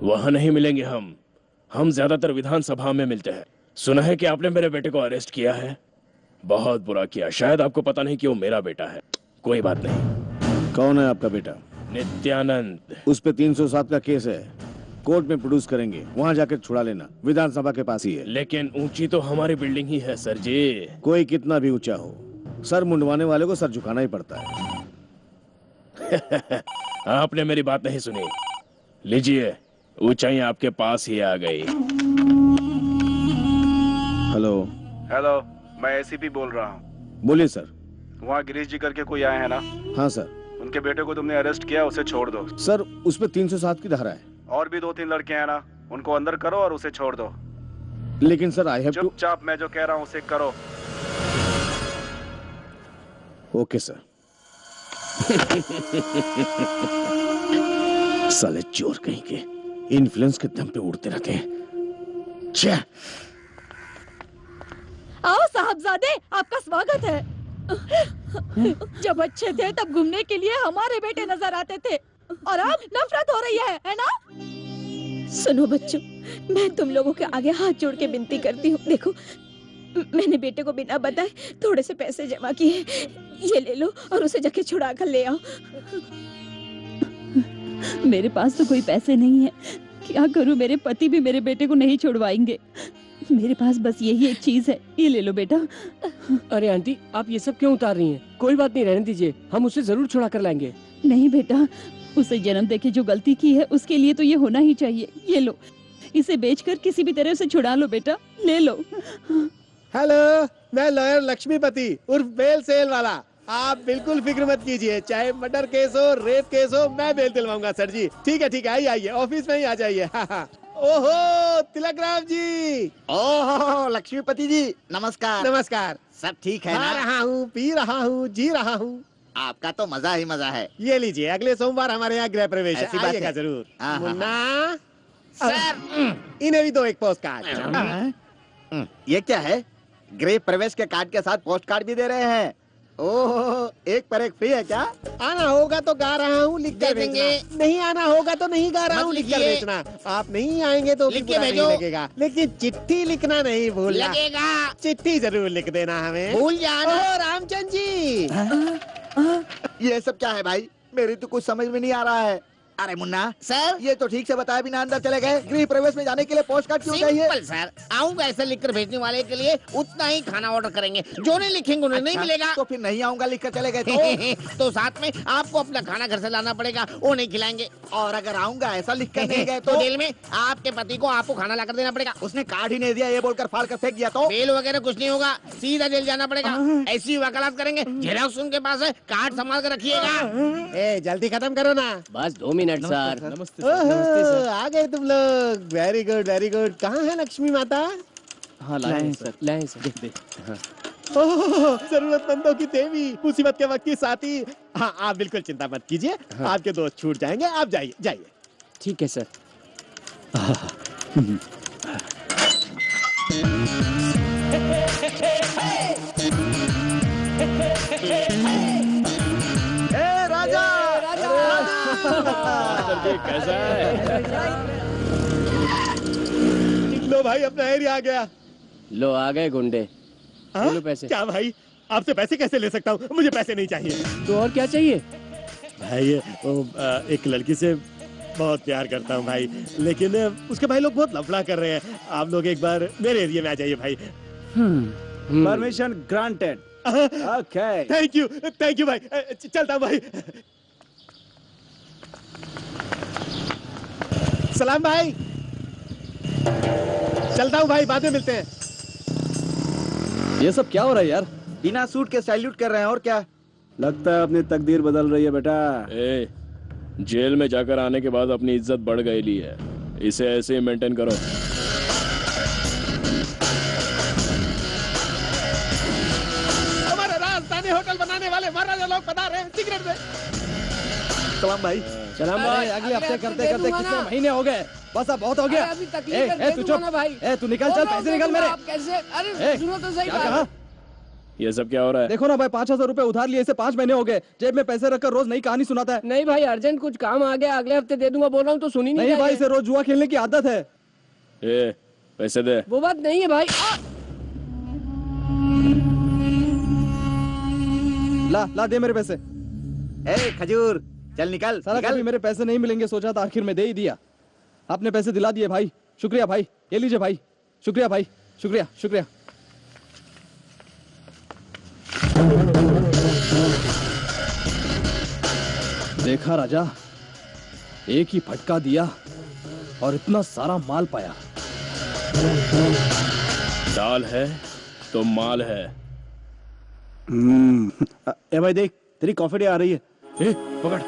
वहां नहीं मिलेंगे हम ज्यादातर विधानसभा में मिलते हैं। सुना है कि आपने मेरे बेटे को अरेस्ट किया है। बहुत बुरा किया। शायद आपको पता नहीं कि वो मेरा बेटा है। कोई बात नहीं। कौन है आपका बेटा? नित्यानंद। उस पे 307 का केस है, कोर्ट में प्रोड्यूस करेंगे, वहां जाकर छुड़ा लेना। विधानसभा के पास ही है। लेकिन ऊंची तो हमारी बिल्डिंग ही है सर जी। कोई कितना भी ऊंचा हो, सर मुंडवाने वाले को सर झुकाना ही पड़ता है। आपने मेरी बात नहीं सुनी। लीजिए, ऊंचाई आपके पास ही आ गई। हेलो। हेलो, मैं एसीपी बोल रहा हूँ। बोलिए सर। वहाँ गिरीश जी करके कोई आए हैं ना? हाँ सर। उनके बेटे को तुमने अरेस्ट किया, उसे छोड़ दो। सर उस पे 307 की धारा है। और भी 2-3 लड़के हैं ना, उनको अंदर करो और उसे छोड़ दो। लेकिन सर आई हैव टू। चुपचाप मैं जो कह रहा हूँ उसे करो। Okay sir. साले चोर कहीं के इन्फ्लुएंस के दम पे उड़ते रहते हैं। छे। आओ साहबजादे, आपका स्वागत है। जब अच्छे थे तब घूमने के लिए हमारे बेटे नजर आते थे, और अब नफरत हो रही है ना? सुनो बच्चों, मैं तुम लोगों के आगे हाथ जोड़ के विनती करती हूँ। देखो, मैंने बेटे को बिना बताए थोड़े से पैसे जमा किए, ये ले लो और उसे जाके छुड़ा कर ले आओ। मेरे पास तो कोई पैसे नहीं है, क्या करूं? मेरे पति भी मेरे बेटे को नहीं छुड़वाएंगे। मेरे पास बस यही एक चीज है, ये ले लो बेटा। अरे आंटी, आप ये सब क्यों उतार रही हैं? कोई बात नहीं, रहने दीजिए, हम उसे जरूर छुड़ा कर लाएंगे। नहीं बेटा, उसे जन्म देके जो गलती की है उसके लिए तो ये होना ही चाहिए। ये लो, इसे बेचकर किसी भी तरह से छुड़ा लो बेटा, ले लो। हेलो, मैं लॉयर लक्ष्मीपति उर्फ बेल सेल वाला। आप बिल्कुल फिक्र मत कीजिए, चाहे मर्डर केस हो, रेप केस हो, मैं बेल दिलवाऊंगा सर जी। ठीक है, आइए ऑफिस में ही आ जाइए। ओहो तिलक राम जी। ओहो लक्ष्मीपति जी, नमस्कार। नमस्कार। सब ठीक है खा ना? रहा हूँ, पी रहा हूँ, जी रहा हूँ। आपका तो मजा ही मजा है। ये लीजिए, अगले सोमवार हमारे यहाँ गृह प्रवेश है, ऐसी बात आइएगा है। जरूर। हाँ, हाँ, मुन्ना सर। इन्हें भी दो एक पोस्ट कार्ड। ये क्या है? गृह प्रवेश के कार्ड के साथ पोस्ट कार्ड भी दे रहे हैं। ओह, एक पर एक फ्री है क्या? आना होगा तो गा रहा हूँ, लिख कर भेजना। नहीं आना होगा तो नहीं गा रहा हूँ, लिख कर भेजना। आप नहीं आएंगे तो लिख के भेजो लगेगा, लेकिन चिट्ठी लिखना नहीं भूलना। लगेगा। चिट्ठी जरूर लिख देना हमें। भूल जाना। ओह रामचंद्र जी। ये सब क्या है भाई? मेरी तो कुछ समझ में नहीं आ रहा है। अरे मुन्ना सर, ये तो ठीक से बताया बिना अंदर चले गए। गृह प्रवेश में जाने के लिए पोस्ट कार्ड क्यों चाहिए? सिंपल सर, आऊंगा ऐसे लिखकर भेजने वाले के लिए उतना ही खाना ऑर्डर करेंगे, जो नहीं लिखेंगे उन्हें नहीं मिलेगा। तो फिर नहीं आऊंगा लिख कर चले गए तो साथ में आपको अपना खाना घर से लाना पड़ेगा, वो नहीं खिलाएंगे। और अगर आऊंगा ऐसा लिख कर नहीं गए तो जेल में आपके पति को आपको खाना ला कर देना पड़ेगा। उसने कार्ड ही नहीं दिया ये बोलकर फाड़ कर फेंक दिया तो? बेल वगैरह कुछ नहीं होगा, सीधा जेल जाना पड़ेगा। ऐसी वकालत करेंगे, जेरोक्स उनके पास है, कार्ड संभाल कर रखिएगा। ए जल्दी खत्म करो ना। बस 2 मिनट सर। ओहो, आ गए तुम लोग। Very good very good. कहाँ है लक्ष्मी माता? हाँ लाएं सर, लाएं सर। ओह, जरूरतमंदों की देवी, मुसीबत के वक्त की साथी। हाँ, आप बिल्कुल चिंता मत कीजिए, आपके दोस्त छूट जाएंगे। आप जाइए जाइए। ठीक है सर। ए राजा, कैसा है? लो भाई, अपना एरिया आ गया। लो आ गए गुंडे। हाँ? लो पैसे। क्या भाई, आपसे पैसे कैसे ले सकता हूँ? मुझे पैसे नहीं चाहिए। तो और क्या चाहिए? भाई एक लड़की से बहुत प्यार करता हूँ भाई, लेकिन उसके भाई लोग बहुत लफड़ा कर रहे हैं। आप लोग एक बार मेरे एरिया में आ जाइए भाई। Permission granted. Okay. Thank you भाई। चलता हूँ भाई। सलाम भाई। चलता हूँ भाई, बाद में मिलते हैं। ये सब क्या हो रहा है यार? बिना सूट के सैल्यूट कर रहे हैं और क्या? लगता है अपनी तकदीर बदल रही है बेटा। ए, जेल में जाकर आने के बाद अपनी इज्जत बढ़ गई है, इसे ऐसे ही मेंटेन करो। हमारे राजधानी होटल बनाने वाले महाराजा लोग बता रहे हैं, सिगरेट दे। सलाम भाई। सलाम भाई। अगले हफ्ते करते करते कितने महीने हो गए? बस अब बहुत हो गया। तू चुप। तू निकल, चल पैसे निकल मेरे। अरे सुनो तो सही। क्या कहा? ये सब क्या हो रहा है? देखो ना भाई, 5,000 रुपए उधार लिए, इसे 5 महीने हो गए। जेब में पैसे रखकर रोज नई कहानी सुनाता है। नहीं भाई, अर्जेंट कुछ काम आ गया, अगले हफ्ते दे दूंगा बोल रहा हूँ तो सुनी नहीं। नहीं भाई, इसे रोज जुआ खेलने की आदत है। ए, पैसे दे। वो बात नहीं है भाई। ला दे मेरे पैसे। ए खजूर, चल निकल। साला कभी मेरे पैसे नहीं मिलेंगे सोचा था, आखिर में दे ही दिया। आपने पैसे दिला दिए भाई, शुक्रिया भाई। ये लीजिए भाई। शुक्रिया भाई, शुक्रिया शुक्रिया। देखा राजा, एक ही फटका दिया और इतना सारा माल पाया। दाल है तो माल है। ए भाई देख, तेरी कॉफी डे आ रही है। ए, पकड़।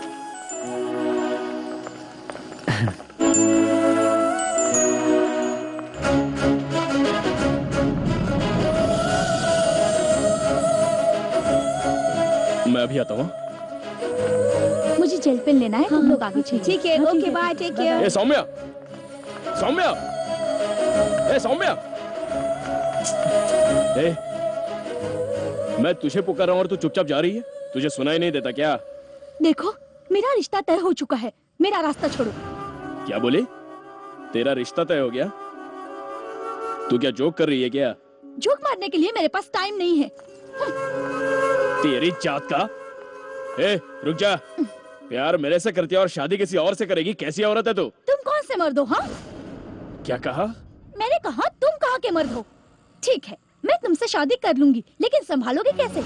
मैं अभी आता हूँ। मुझे जेल पेन लेना है, तुम लोग आगे चलो। ठीक है, ओके बाय, टेक केयर। ए सौम्या, सौम्या, ए सौम्या, ए, मैं तुझे पुकार रहा हूँ और तू चुपचाप जा रही है। तुझे सुनाई नहीं देता क्या? देखो, मेरा रिश्ता तय हो चुका है, मेरा रास्ता छोड़ो। क्या बोले? तेरा रिश्ता तय हो गया? तू क्या जोक कर रही है क्या? जोक मारने के लिए मेरे पास टाइम नहीं है। तेरी जात का। ए, रुक जा। प्यार मेरे से करती है और शादी किसी और से करेगी? कैसी औरत है तू? तुम कौन से मर्द हो? हाँ, क्या कहा? मैंने कहा तुम कहाँ के मर्द हो। ठीक है, मैं तुमसे शादी कर लूंगी, लेकिन संभालोगे कैसे?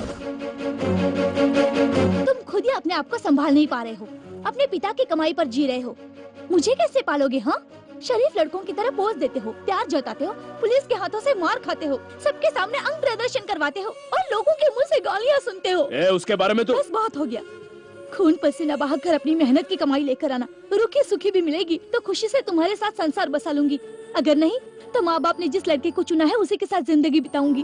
तुम खुद ही अपने आप को संभाल नहीं पा रहे हो, अपने पिता की कमाई पर जी रहे हो। मुझे कैसे पालोगे? हाँ, शरीफ लड़कों की तरह पोज देते हो, प्यार जताते हो, पुलिस के हाथों से मार खाते हो, सबके सामने अंग प्रदर्शन करवाते हो और लोगों के मुंह से गालियाँ सुनते हो। उसके बारे में तो बस बहुत हो गया। खून पसीना बहाकर अपनी मेहनत की कमाई लेकर आना। रूखी सूखी भी मिलेगी तो खुशी से तुम्हारे साथ संसार बसा लूंगी। अगर नहीं तो माँ बाप ने जिस लड़के को चुना है उसी के साथ जिंदगी बिताऊंगी।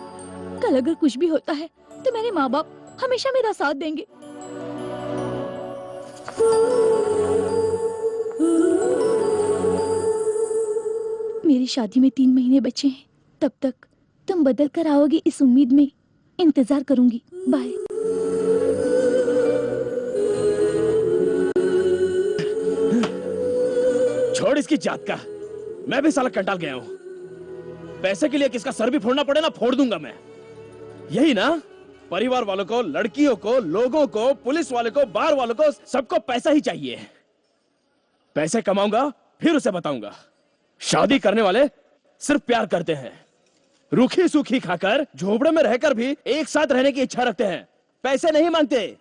कल अगर कुछ भी होता है तो मेरे माँ बाप हमेशा मेरा साथ देंगे। मेरी शादी में 3 महीने बचे हैं, तब तक तुम बदल कर आओगी इस उम्मीद में इंतजार करूंगी। बाय। छोड़ इसकी जात का। मैं भी साला कंटाल गया हूँ। पैसे के लिए किसका सर भी फोड़ना पड़े ना, फोड़ दूंगा मैं। यही ना, परिवार वालों को, लड़कियों को, लोगों को, पुलिस वाले को, बार वालों को, सबको पैसा ही चाहिए। पैसे कमाऊंगा फिर उसे बताऊंगा। शादी करने वाले सिर्फ प्यार करते हैं, रूखी सूखी खाकर, झोपड़े में रहकर भी एक साथ रहने की इच्छा रखते हैं, पैसे नहीं मांगते।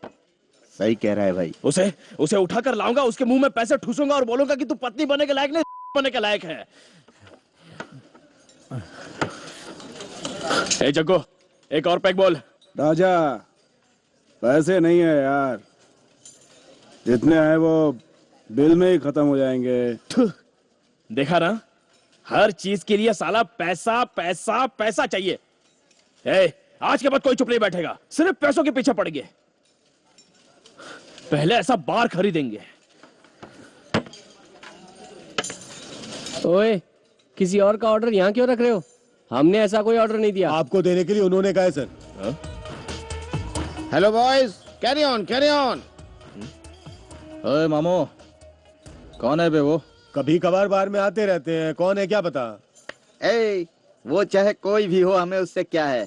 सही कह रहा है भाई। उसे उठाकर लाऊंगा, उसके मुंह में पैसे ठूसूंगा और बोलूंगा कि तू पत्नी बनने के लायक नहीं, बनने के लायक है। ए जग्गू, एक और पैक बोल। राजा, पैसे नहीं है यार, जितने हैं वो बिल में ही खत्म हो जाएंगे। देखा ना, हर चीज के लिए साला पैसा पैसा पैसा चाहिए। ए, आज के बाद कोई चुप नहीं बैठेगा, सिर्फ पैसों के पीछे पड़ गए। पहले ऐसा बार खरीदेंगे। ओए, किसी और का ऑर्डर यहाँ क्यों रख रहे हो? हमने ऐसा कोई ऑर्डर नहीं दिया। आपको देने के लिए उन्होंने कहा है sir. Hello boys, carry on carry on. ओए मामू, कौन है बे वो? कभी कभार बार में आते रहते हैं, कौन है क्या पता। वो चाहे कोई भी हो, हमें उससे क्या है।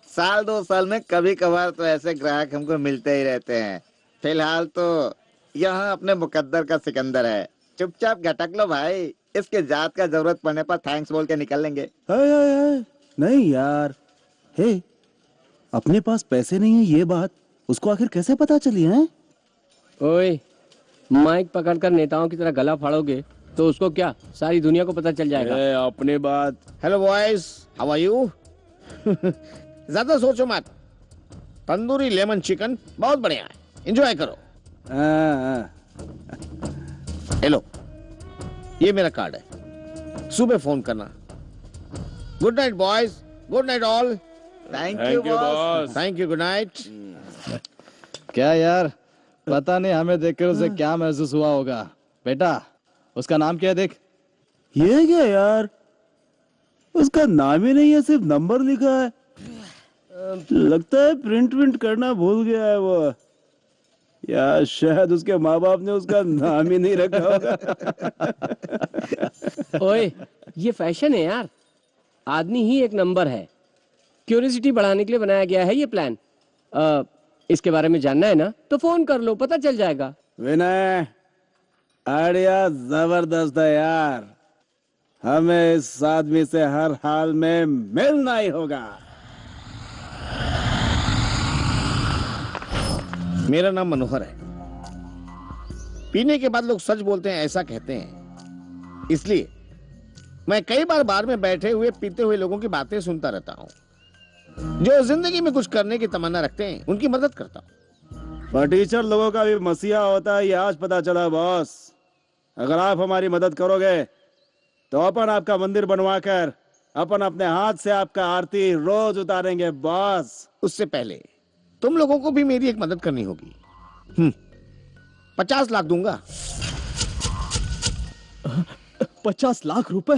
साल 2 साल में कभी कभार तो ऐसे ग्राहक हमको मिलते ही रहते हैं। फिलहाल तो यहाँ अपने मुकद्दर का सिकंदर है, चुपचाप घटक लो भाई। इसके जात का जरूरत पड़ने पर थैंक्स बोल के निकल लेंगे। नहीं यार, हे, अपने पास पैसे नहीं है ये बात उसको आखिर कैसे पता चली है? ओए, माइक पकड़कर नेताओं की तरह गला फाड़ोगे तो उसको क्या, सारी दुनिया को पता चल जाएगा। अपने बात। Hello boys, how are you? ज्यादा सोचो मत, तंदूरी लेमन चिकन बहुत बढ़िया है, एंजॉय करो। हेलो, ये मेरा कार्ड है, सुबह फोन करना। Good night boys, good night all. Thank you boss. Thank you, good night. क्या यार, पता नहीं हमें देखकर उसे क्या महसूस हुआ होगा। बेटा, उसका नाम क्या है देख। ये क्या यार, उसका नाम ही नहीं है, सिर्फ नंबर लिखा है। लगता है प्रिंट करना भूल गया है वो, या शायद उसके माँ बाप ने उसका नाम ही नहीं रखा होगा। ओए, ये फैशन है यार, आदमी ही एक नंबर है। क्यूरियोसिटी बढ़ाने के लिए बनाया गया है ये प्लान। इसके बारे में जानना है ना तो फोन कर लो, पता चल जाएगा। विनय, आइडिया जबरदस्त है यार, हमें इस आदमी से हर हाल में मिलना ही होगा। मेरा नाम मनोहर है, पीने के बाद लोग सच बोलते हैं ऐसा कहते हैं, इसलिए मैं कई बार बार में बैठे हुए पीते हुए लोगों की बातें सुनता रहता हूँ। जो जिंदगी में कुछ करने की तमन्ना रखते हैं उनकी मदद करता हूँ। फटीचर लोगों का भी मसीहा होता है, ये आज पता चला बॉस। अगर आप हमारी मदद करोगे तो अपन आपका मंदिर बनवाकर अपन अपने हाथ से आपका आरती रोज उतारेंगे बॉस। उससे पहले तुम लोगों को भी मेरी एक मदद करनी होगी। 50 लाख दूंगा। 50 लाख रुपए?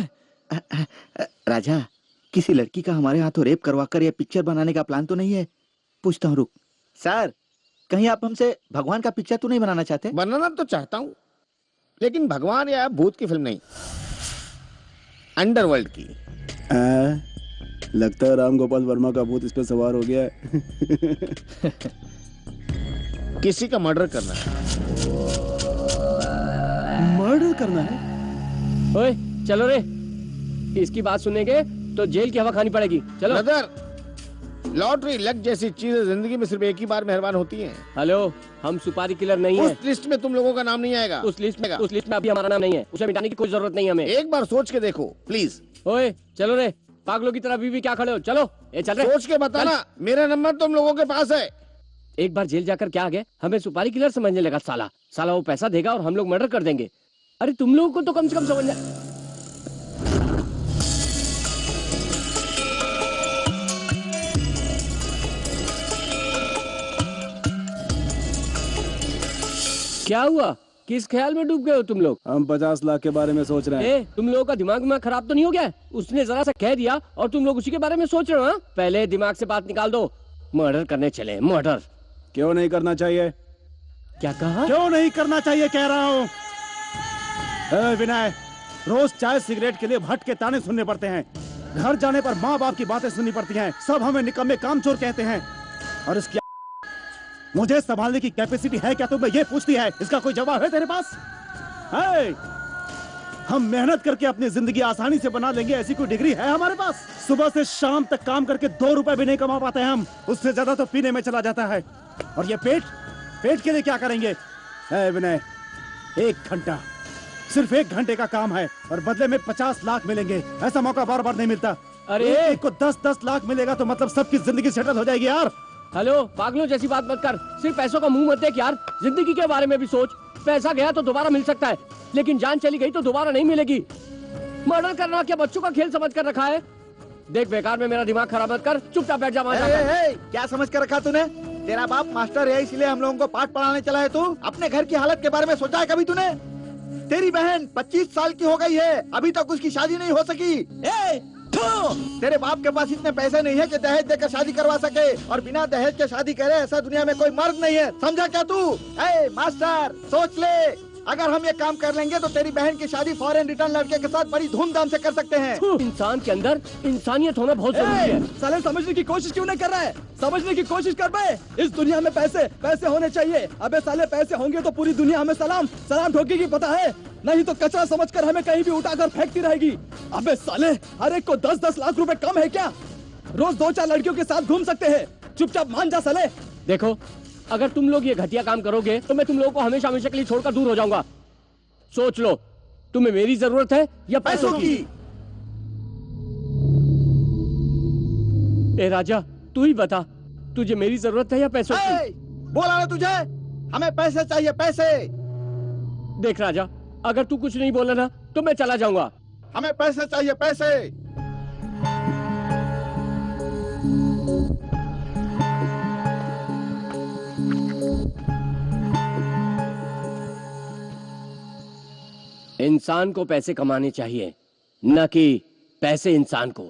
राजा, किसी लड़की का हमारे हाथों रेप करवाकर ये पिक्चर बनाने का प्लान तो नहीं है? पूछता हूँ, रुक। सर, कहीं आप हमसे भगवान का पिक्चर तो नहीं बनाना चाहते? बनाना तो चाहता हूँ, लेकिन भगवान या भूत की फिल्म नहीं, अंडरवर्ल्ड की। लगता है राम गोपाल वर्मा का भूत इस पे सवार हो गया है। किसी का मर्डर करना है। मर्डर करना है? ओए चलो रे, इसकी बात सुनेंगे तो जेल की हवा खानी पड़ेगी। चलो। ब्रदर, लॉटरी लक जैसी चीजें जिंदगी में सिर्फ एक ही बार मेहरबान होती हैं। हेलो, हम सुपारी किलर नहीं है। उस लिस्ट में तुम लोगों का नाम नहीं आएगा। उस लिस्ट में अभी हमारा नाम नहीं है। उसे मिटाने की कोई जरूरत नहीं है हमें। एक बार सोच के देखो प्लीज। ओए चलो रे, पागलों की तरह अभी भी क्या खड़े हो? चलो। ए चल रे। सोच के बताना, मेरा नंबर तुम लोगों के पास है। एक बार जेल जाकर क्या आ गए, हमें सुपारी किलर समझने लगा साला वो पैसा देगा और हम लोग मर्डर कर देंगे। अरे तुम लोगों को तो कम से कम समझना। क्या हुआ? किस ख्याल में डूब गए हो तुम लोग? हम 50 लाख के बारे में सोच रहे हैं। तुम लोगों का दिमाग में खराब तो नहीं हो गया? उसने जरा सा कह दिया और तुम लोग उसी के बारे में सोच रहे हो? पहले दिमाग से बात निकाल दो। मर्डर करने चले। मर्डर क्यों नहीं करना चाहिए? क्या कहा? क्यों नहीं करना चाहिए कह रहा हूँ। विनय, रोज चाय सिगरेट के लिए भट्ट के ताने सुनने पड़ते हैं। घर जाने पर माँ बाप की बातें सुननी पड़ती हैं। सब हमें निकम्मे कामचोर कहते हैं। और इसकी मुझे संभालने की कैपेसिटी है क्या? तुम्हें ये पूछती है, इसका कोई जवाब है तेरे पास? है? हम मेहनत करके अपनी जिंदगी आसानी से बना लेंगे, ऐसी कोई डिग्री है हमारे पास? सुबह से शाम तक काम करके 2 रुपए भी नहीं कमा पाते हैं हम। उससे ज्यादा तो पीने में चला जाता है। और ये पेट के लिए क्या करेंगे? विनय, 1 घंटा, सिर्फ 1 घंटे का काम है और बदले में 50 लाख मिलेंगे। ऐसा मौका बार बार नहीं मिलता। अरे एक को 10-10 लाख मिलेगा तो मतलब सबकी जिंदगी सेटल हो जाएगी यार। हेलो, पागलों जैसी बात मत कर। सिर्फ पैसों का मुंह मत देख यार, जिंदगी के बारे में भी सोच। पैसा गया तो दोबारा मिल सकता है, लेकिन जान चली गई तो दोबारा नहीं मिलेगी। मर्डर करना क्या बच्चों का खेल समझ कर रखा है? देख, बेकार में मेरा दिमाग खराब मत कर, चुपचाप बैठ जा। क्या समझ कर रखा तूने? तेरा बाप मास्टर है इसलिए हम लोगों को पाठ पढ़ाने चला है तू? अपने घर की हालत के बारे में सोचा है कभी तूने? तेरी बहन 25 साल की हो गई है, अभी तक उसकी शादी नहीं हो सकी। तेरे बाप के पास इतने पैसे नहीं है कि दहेज देकर शादी करवा सके, और बिना दहेज के शादी करे ऐसा दुनिया में कोई मर्द नहीं है। समझा क्या तू? मास्टर, सोच ले, अगर हम ये काम कर लेंगे तो तेरी बहन की शादी फॉरेन रिटर्न लड़के के साथ बड़ी धूमधाम से कर सकते हैं। इंसान के अंदर इंसानियत होना बहुत जरूरी है। साले समझने की कोशिश क्यों नहीं कर रहा है? समझने की कोशिश कर बे। इस दुनिया में पैसे होने चाहिए। अबे साले, पैसे होंगे तो पूरी दुनिया हमें सलाम ठोकेगी, पता है? नहीं तो कचरा समझकर हमें कहीं भी उठाकर फेंकती रहेगी। अबे साले, हर एक को 10-10 लाख रुपए कम है क्या? रोज 2-4 लड़कियों के साथ घूम सकते हैं। चुपचाप मान जा साले। देखो, अगर तुम लोग ये घटिया काम करोगे तो मैं तुम लोगों को हमेशा हमेशा के लिए छोड़कर दूर हो जाऊंगा। सोच लो, तुम्हें मेरी जरूरत है या पैसों की? ए राजा, तू ही बता, तुझे मेरी जरूरत है या पैसों की? बोला ना तुझे, हमें पैसे चाहिए, पैसे। देख राजा, अगर तू कुछ नहीं बोला ना तो मैं चला जाऊंगा। हमें पैसे चाहिए, पैसे। इंसान को पैसे कमाने चाहिए, न कि पैसे इंसान को।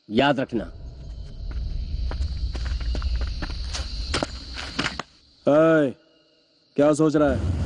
याद रखना। क्या सोच रहा है?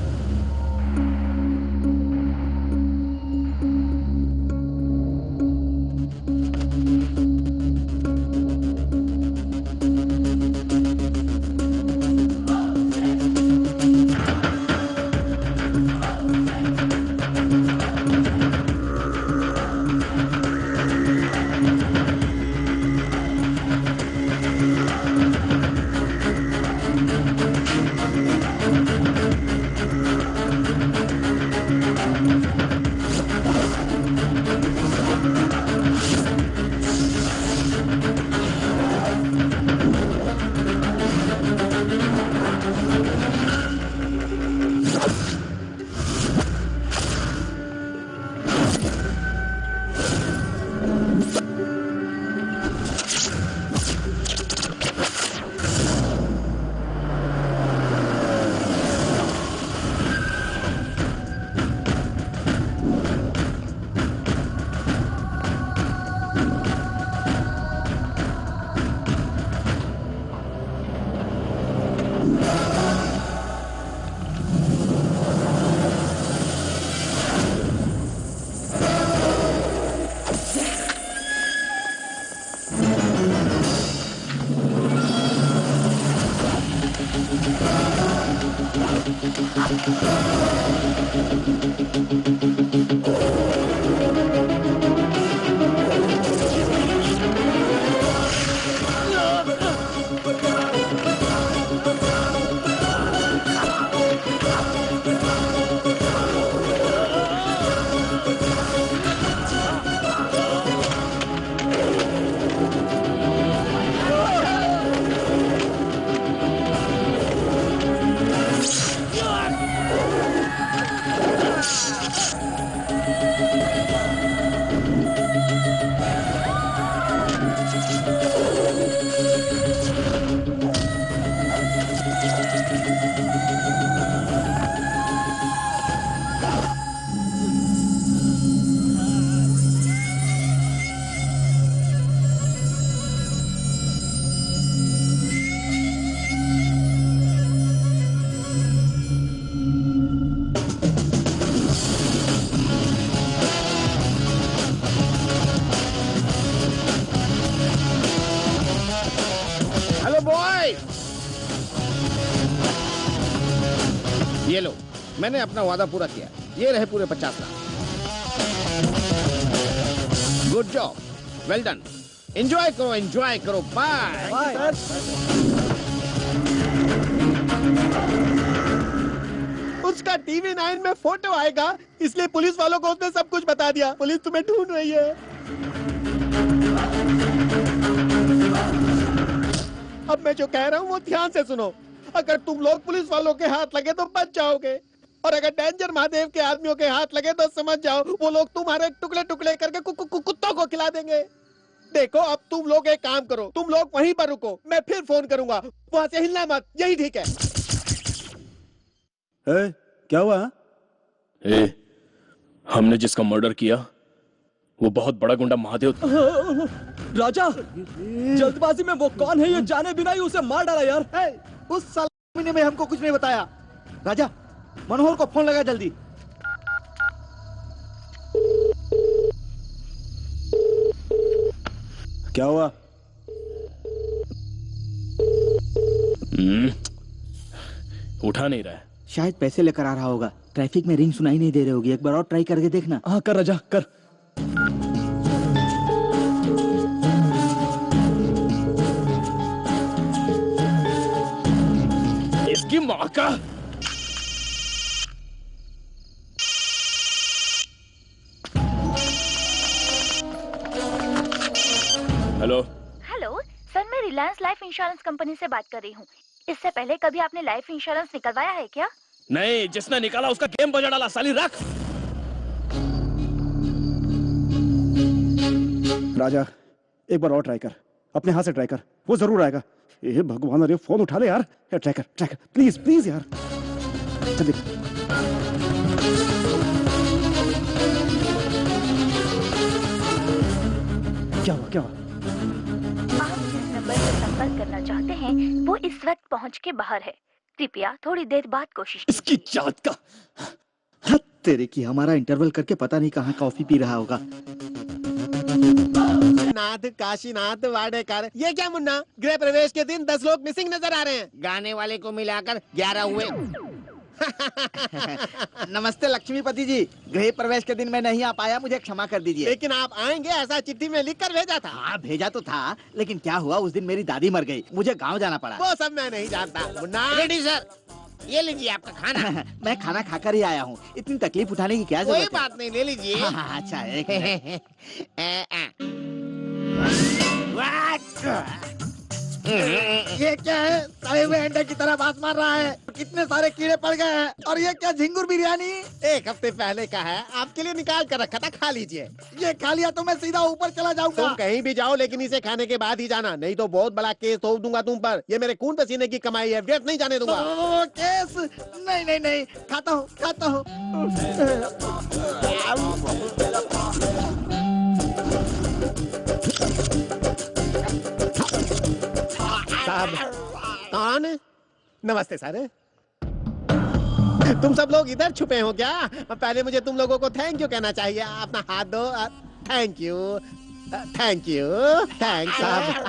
ये लो, मैंने अपना वादा पूरा किया। ये रहे पूरे 50 lakh. Good job, well done. Enjoy करो। बाय। उसका टीवी 9 में फोटो आएगा, इसलिए पुलिस वालों को उसने सब कुछ बता दिया। पुलिस तुम्हें ढूंढ रही है। अब मैं जो कह रहा हूँ वो ध्यान से सुनो। अगर तुम लोग पुलिस वालों के हाथ लगे तो बच जाओगे, और अगर डेंजर महादेव के आदमियों के हाथ लगे तो समझ जाओ वो लोग तुम्हारे टुकड़े टुकड़े करके कुत्तों को खिला देंगे। देखो अब तुम लोग एक काम करो, तुम लोग वहीं पर रुको, मैं फिर फोन करूंगा। वहां से हिलना मत, यही ठीक है। क्या हुआ? हमने जिसका मर्डर किया वो बहुत बड़ा गुंडा महादेव था। राजा, जल्दबाजी में वो कौन है ये जाने बिना ही उसे मार डाला यार। उस साल ने हमको कुछ नहीं बताया। राजा, मनोहर को फोन लगा जल्दी। क्या हुआ? उठा नहीं रहा है। शायद पैसे लेकर आ रहा होगा। ट्रैफिक में रिंग सुनाई नहीं दे रही होगी। एक बार और ट्राई करके देखना। हाँ कर राजा, कर। इसकी माँ का। हेलो सर, मैं रिलायंस लाइफ इंश्योरेंस कंपनी से बात कर रही हूँ। इससे पहले कभी आपने लाइफ इंश्योरेंस निकलवाया है क्या? नहीं, जिसने निकाला उसका गेम बजा डाला। साली रख। राजा, एक बार और ट्राई कर, अपने हाथ से ट्राई कर, वो जरूर आएगा। ये भगवान, अरे फोन उठा ले यार। ट्राई कर प्लीज यार। चल क्या हुआ? आप जिस नंबर से संपर्क करना चाहते हैं वो इस वक्त पहुंच के बाहर है। कृपया थोड़ी देर बाद कोशिश। इसकी जात का। हद तेरे की, हमारा इंटरवल करके पता नहीं कहाँ कॉफी पी रहा होगा। नाथ काशीनाथ वाडेकर। ये क्या मुन्ना, गृह प्रवेश के दिन 10 लोग मिसिंग नजर आ रहे हैं। गाने वाले को मिलाकर 11 हुए। नमस्ते लक्ष्मीपति जी, गृह प्रवेश के दिन मैं नहीं आ पाया, मुझे क्षमा कर दीजिए। लेकिन आप आएंगे ऐसा चिट्ठी में लिख कर भेजा था। हाँ भेजा तो था, लेकिन क्या हुआ उस दिन मेरी दादी मर गई, मुझे गांव जाना पड़ा। वो सब मैं नहीं जानता मुन्ना। रेडी सर, ये लीजिए आपका खाना। मैं खाना खाकर ही आया हूँ, इतनी तकलीफ उठाने की क्या जरूरत है? कोई बात नहीं, ले लीजिए। अच्छा एक ये क्या है? तवे हुए अंडे की तरह बात मार रहा है। कितने सारे कीड़े पड़ गए हैं। और ये क्या झिंगुर बिरयानी? 1 हफ्ते पहले का है, आपके लिए निकाल कर रखा था, खा लीजिए। ये खा लिया तो मैं सीधा ऊपर चला जाऊंगा। तुम कहीं भी जाओ लेकिन इसे खाने के बाद ही जाना, नहीं तो बहुत बड़ा केस ठोक दूंगा तुम पर। ये मेरे खून पसीने की कमाई है, व्यर्थ नहीं जाने दूंगा। केस नहीं, खाता हूँ। कौन? नमस्ते सर। तुम सब लोग इधर छुपे हो क्या? पहले मुझे तुम लोगों को थैंक यू कहना चाहिए। अपना हाथ दो। Thank you. Thank you, thanks साहब।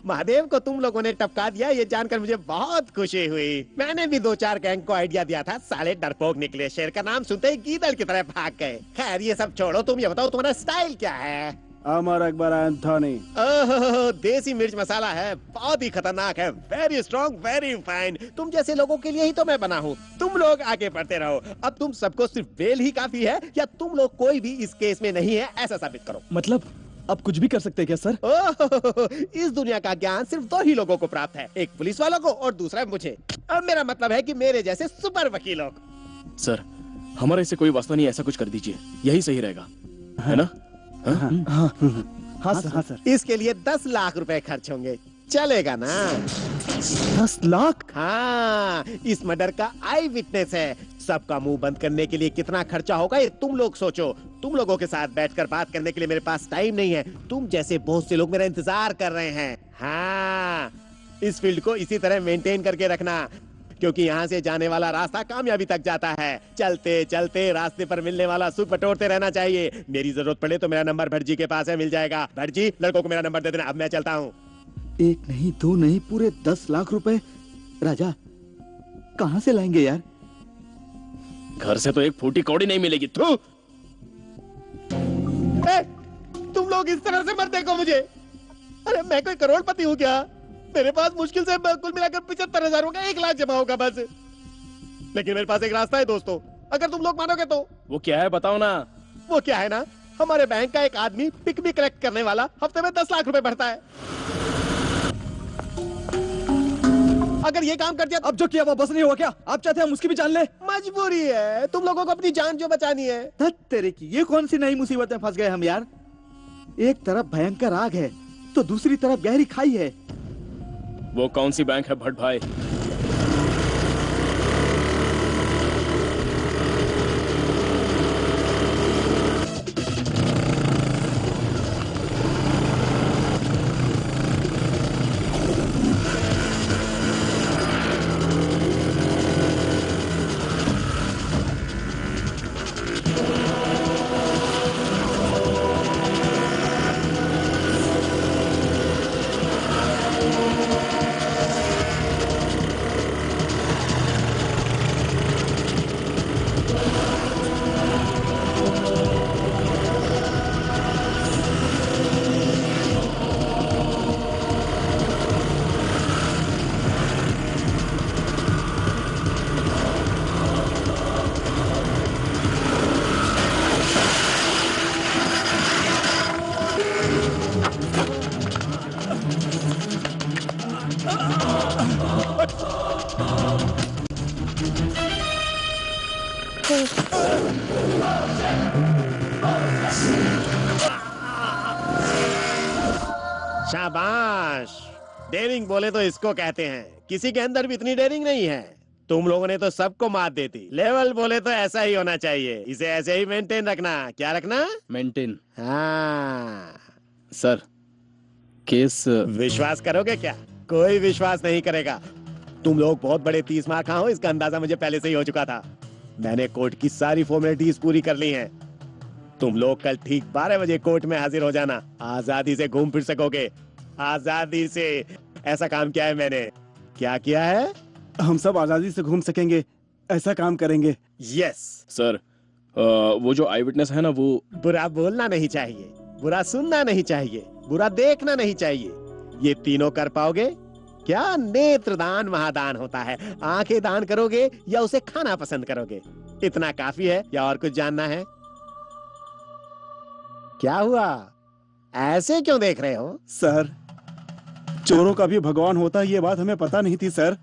महादेव को तुम लोगों ने टपका दिया ये जानकर मुझे बहुत खुशी हुई। मैंने भी 2-4 गैंग को आइडिया दिया था, साले डरपोक निकले, शेर का नाम सुनते ही गीदड़ की तरह भाग गए। खैर ये सब छोड़ो, तुम ये बताओ तुम्हारा स्टाइल क्या है? अमर अकबर एंथोनी। ओह, देसी मिर्च मसाला है, बहुत ही खतरनाक है, वेरी स्ट्रॉन्ग, वेरी फाइन। तुम जैसे लोगों के लिए ही तो मैं बना हूँ। तुम लोग आगे बढ़ते रहो। अब तुम सबको सिर्फ बेल ही काफी है, या तुम लोग कोई भी इस केस में नहीं है ऐसा साबित करो। मतलब अब कुछ भी कर सकते हैं क्या सर? ओह, इस दुनिया का ज्ञान सिर्फ 2 ही लोगों को प्राप्त है, एक पुलिस वालों को और दूसरा मुझे। अब मेरा मतलब है कि मेरे जैसे सुपर वकीलों को। सर, हमारे से कोई वास्ता नहीं, ऐसा कुछ कर दीजिए, यही सही रहेगा, है ना? हाँ सर। इसके लिए 10 लाख रुपए खर्च होंगे, चलेगा ना? 10 लाख? हाँ, इस मर्डर का आई विटनेस है। सबका मुंह बंद करने के लिए कितना खर्चा होगा ये तुम लोग सोचो। तुम लोगों के साथ बैठकर बात करने के लिए मेरे पास टाइम नहीं है। तुम जैसे बहुत से लोग मेरा इंतजार कर रहे हैं। हाँ, इस फील्ड को इसी तरह मेंटेन करके रखना, क्योंकि यहाँ से जाने वाला रास्ता कामयाबी तक जाता है। चलते चलते रास्ते पर मिलने वाला सुख बटोरते रहना चाहिए। मेरी जरूरत पड़े तो मेरा नंबर भटजी के पास है, मिल जाएगा। भटजी, लड़कों को मेरा नंबर दे देना। अब मैं चलता हूँ। 1 नहीं 2 नहीं, पूरे 10 लाख रुपए राजा कहाँ से लाएंगे यार? घर से तो एक फूटी कौड़ी नहीं मिलेगी। तू तुम लोग इस तरह से मत देखो मुझे। अरे मैं कोई करोड़पति हूँ क्या? मेरे पास मुश्किल से कुल मिलाकर 75,000 होगा, 1 लाख जमा होगा बस। लेकिन मेरे पास एक रास्ता है दोस्तों, अगर तुम लोग मानोगे तो। वो क्या है बताओ ना। वो क्या है ना, हमारे बैंक का एक आदमी पिकनिक कलेक्ट करने वाला हफ्ते में 10 लाख रुपए भरता है। अगर ये काम कर दिया, अब जो किया वो बस नहीं हुआ क्या? आप चाहते हैं हम उसकी भी जान ले? मजबूरी है, तुम लोगों को अपनी जान जो बचानी है। तेरे की ये कौन सी नई मुसीबत में फंस गए हम यार? एक तरफ भयंकर आग है तो दूसरी तरफ गहरी खाई है। वो कौन सी बैंक है भट्ट भाई? शाबाश, डेयरिंग बोले तो इसको कहते हैं। किसी के अंदर भी इतनी डेयरिंग नहीं है। तुम लोगों ने तो सबको मात दी थी। लेवल बोले तो ऐसा ही होना चाहिए, इसे ऐसे ही मेंटेन रखना। क्या रखना? मेंटेन। हाँ सर, केस विश्वास करोगे क्या? कोई विश्वास नहीं करेगा। तुम लोग बहुत बड़े 30 मार खा हो, इसका अंदाजा मुझे पहले से ही हो चुका था। मैंने कोर्ट की सारी फॉर्मेलिटीज पूरी कर ली हैं। तुम लोग कल ठीक 12 बजे कोर्ट में हाजिर हो जाना। आजादी से घूम फिर सकोगे, आजादी से। ऐसा काम किया है मैंने। क्या किया है? हम सब आजादी से घूम सकेंगे, ऐसा काम करेंगे। यस सर, वो जो आई विटनेस है ना, वो बुरा बोलना नहीं चाहिए, बुरा सुनना नहीं चाहिए, बुरा देखना नहीं चाहिए। ये तीनों कर पाओगे क्या? नेत्रदान महादान होता है। आंखें दान करोगे या उसे खाना पसंद करोगे? इतना काफी है या और कुछ जानना है? क्या हुआ? ऐसे क्यों देख रहे हो? सर, चोरों का भी भगवान होता है, ये बात हमें पता नहीं थी सर।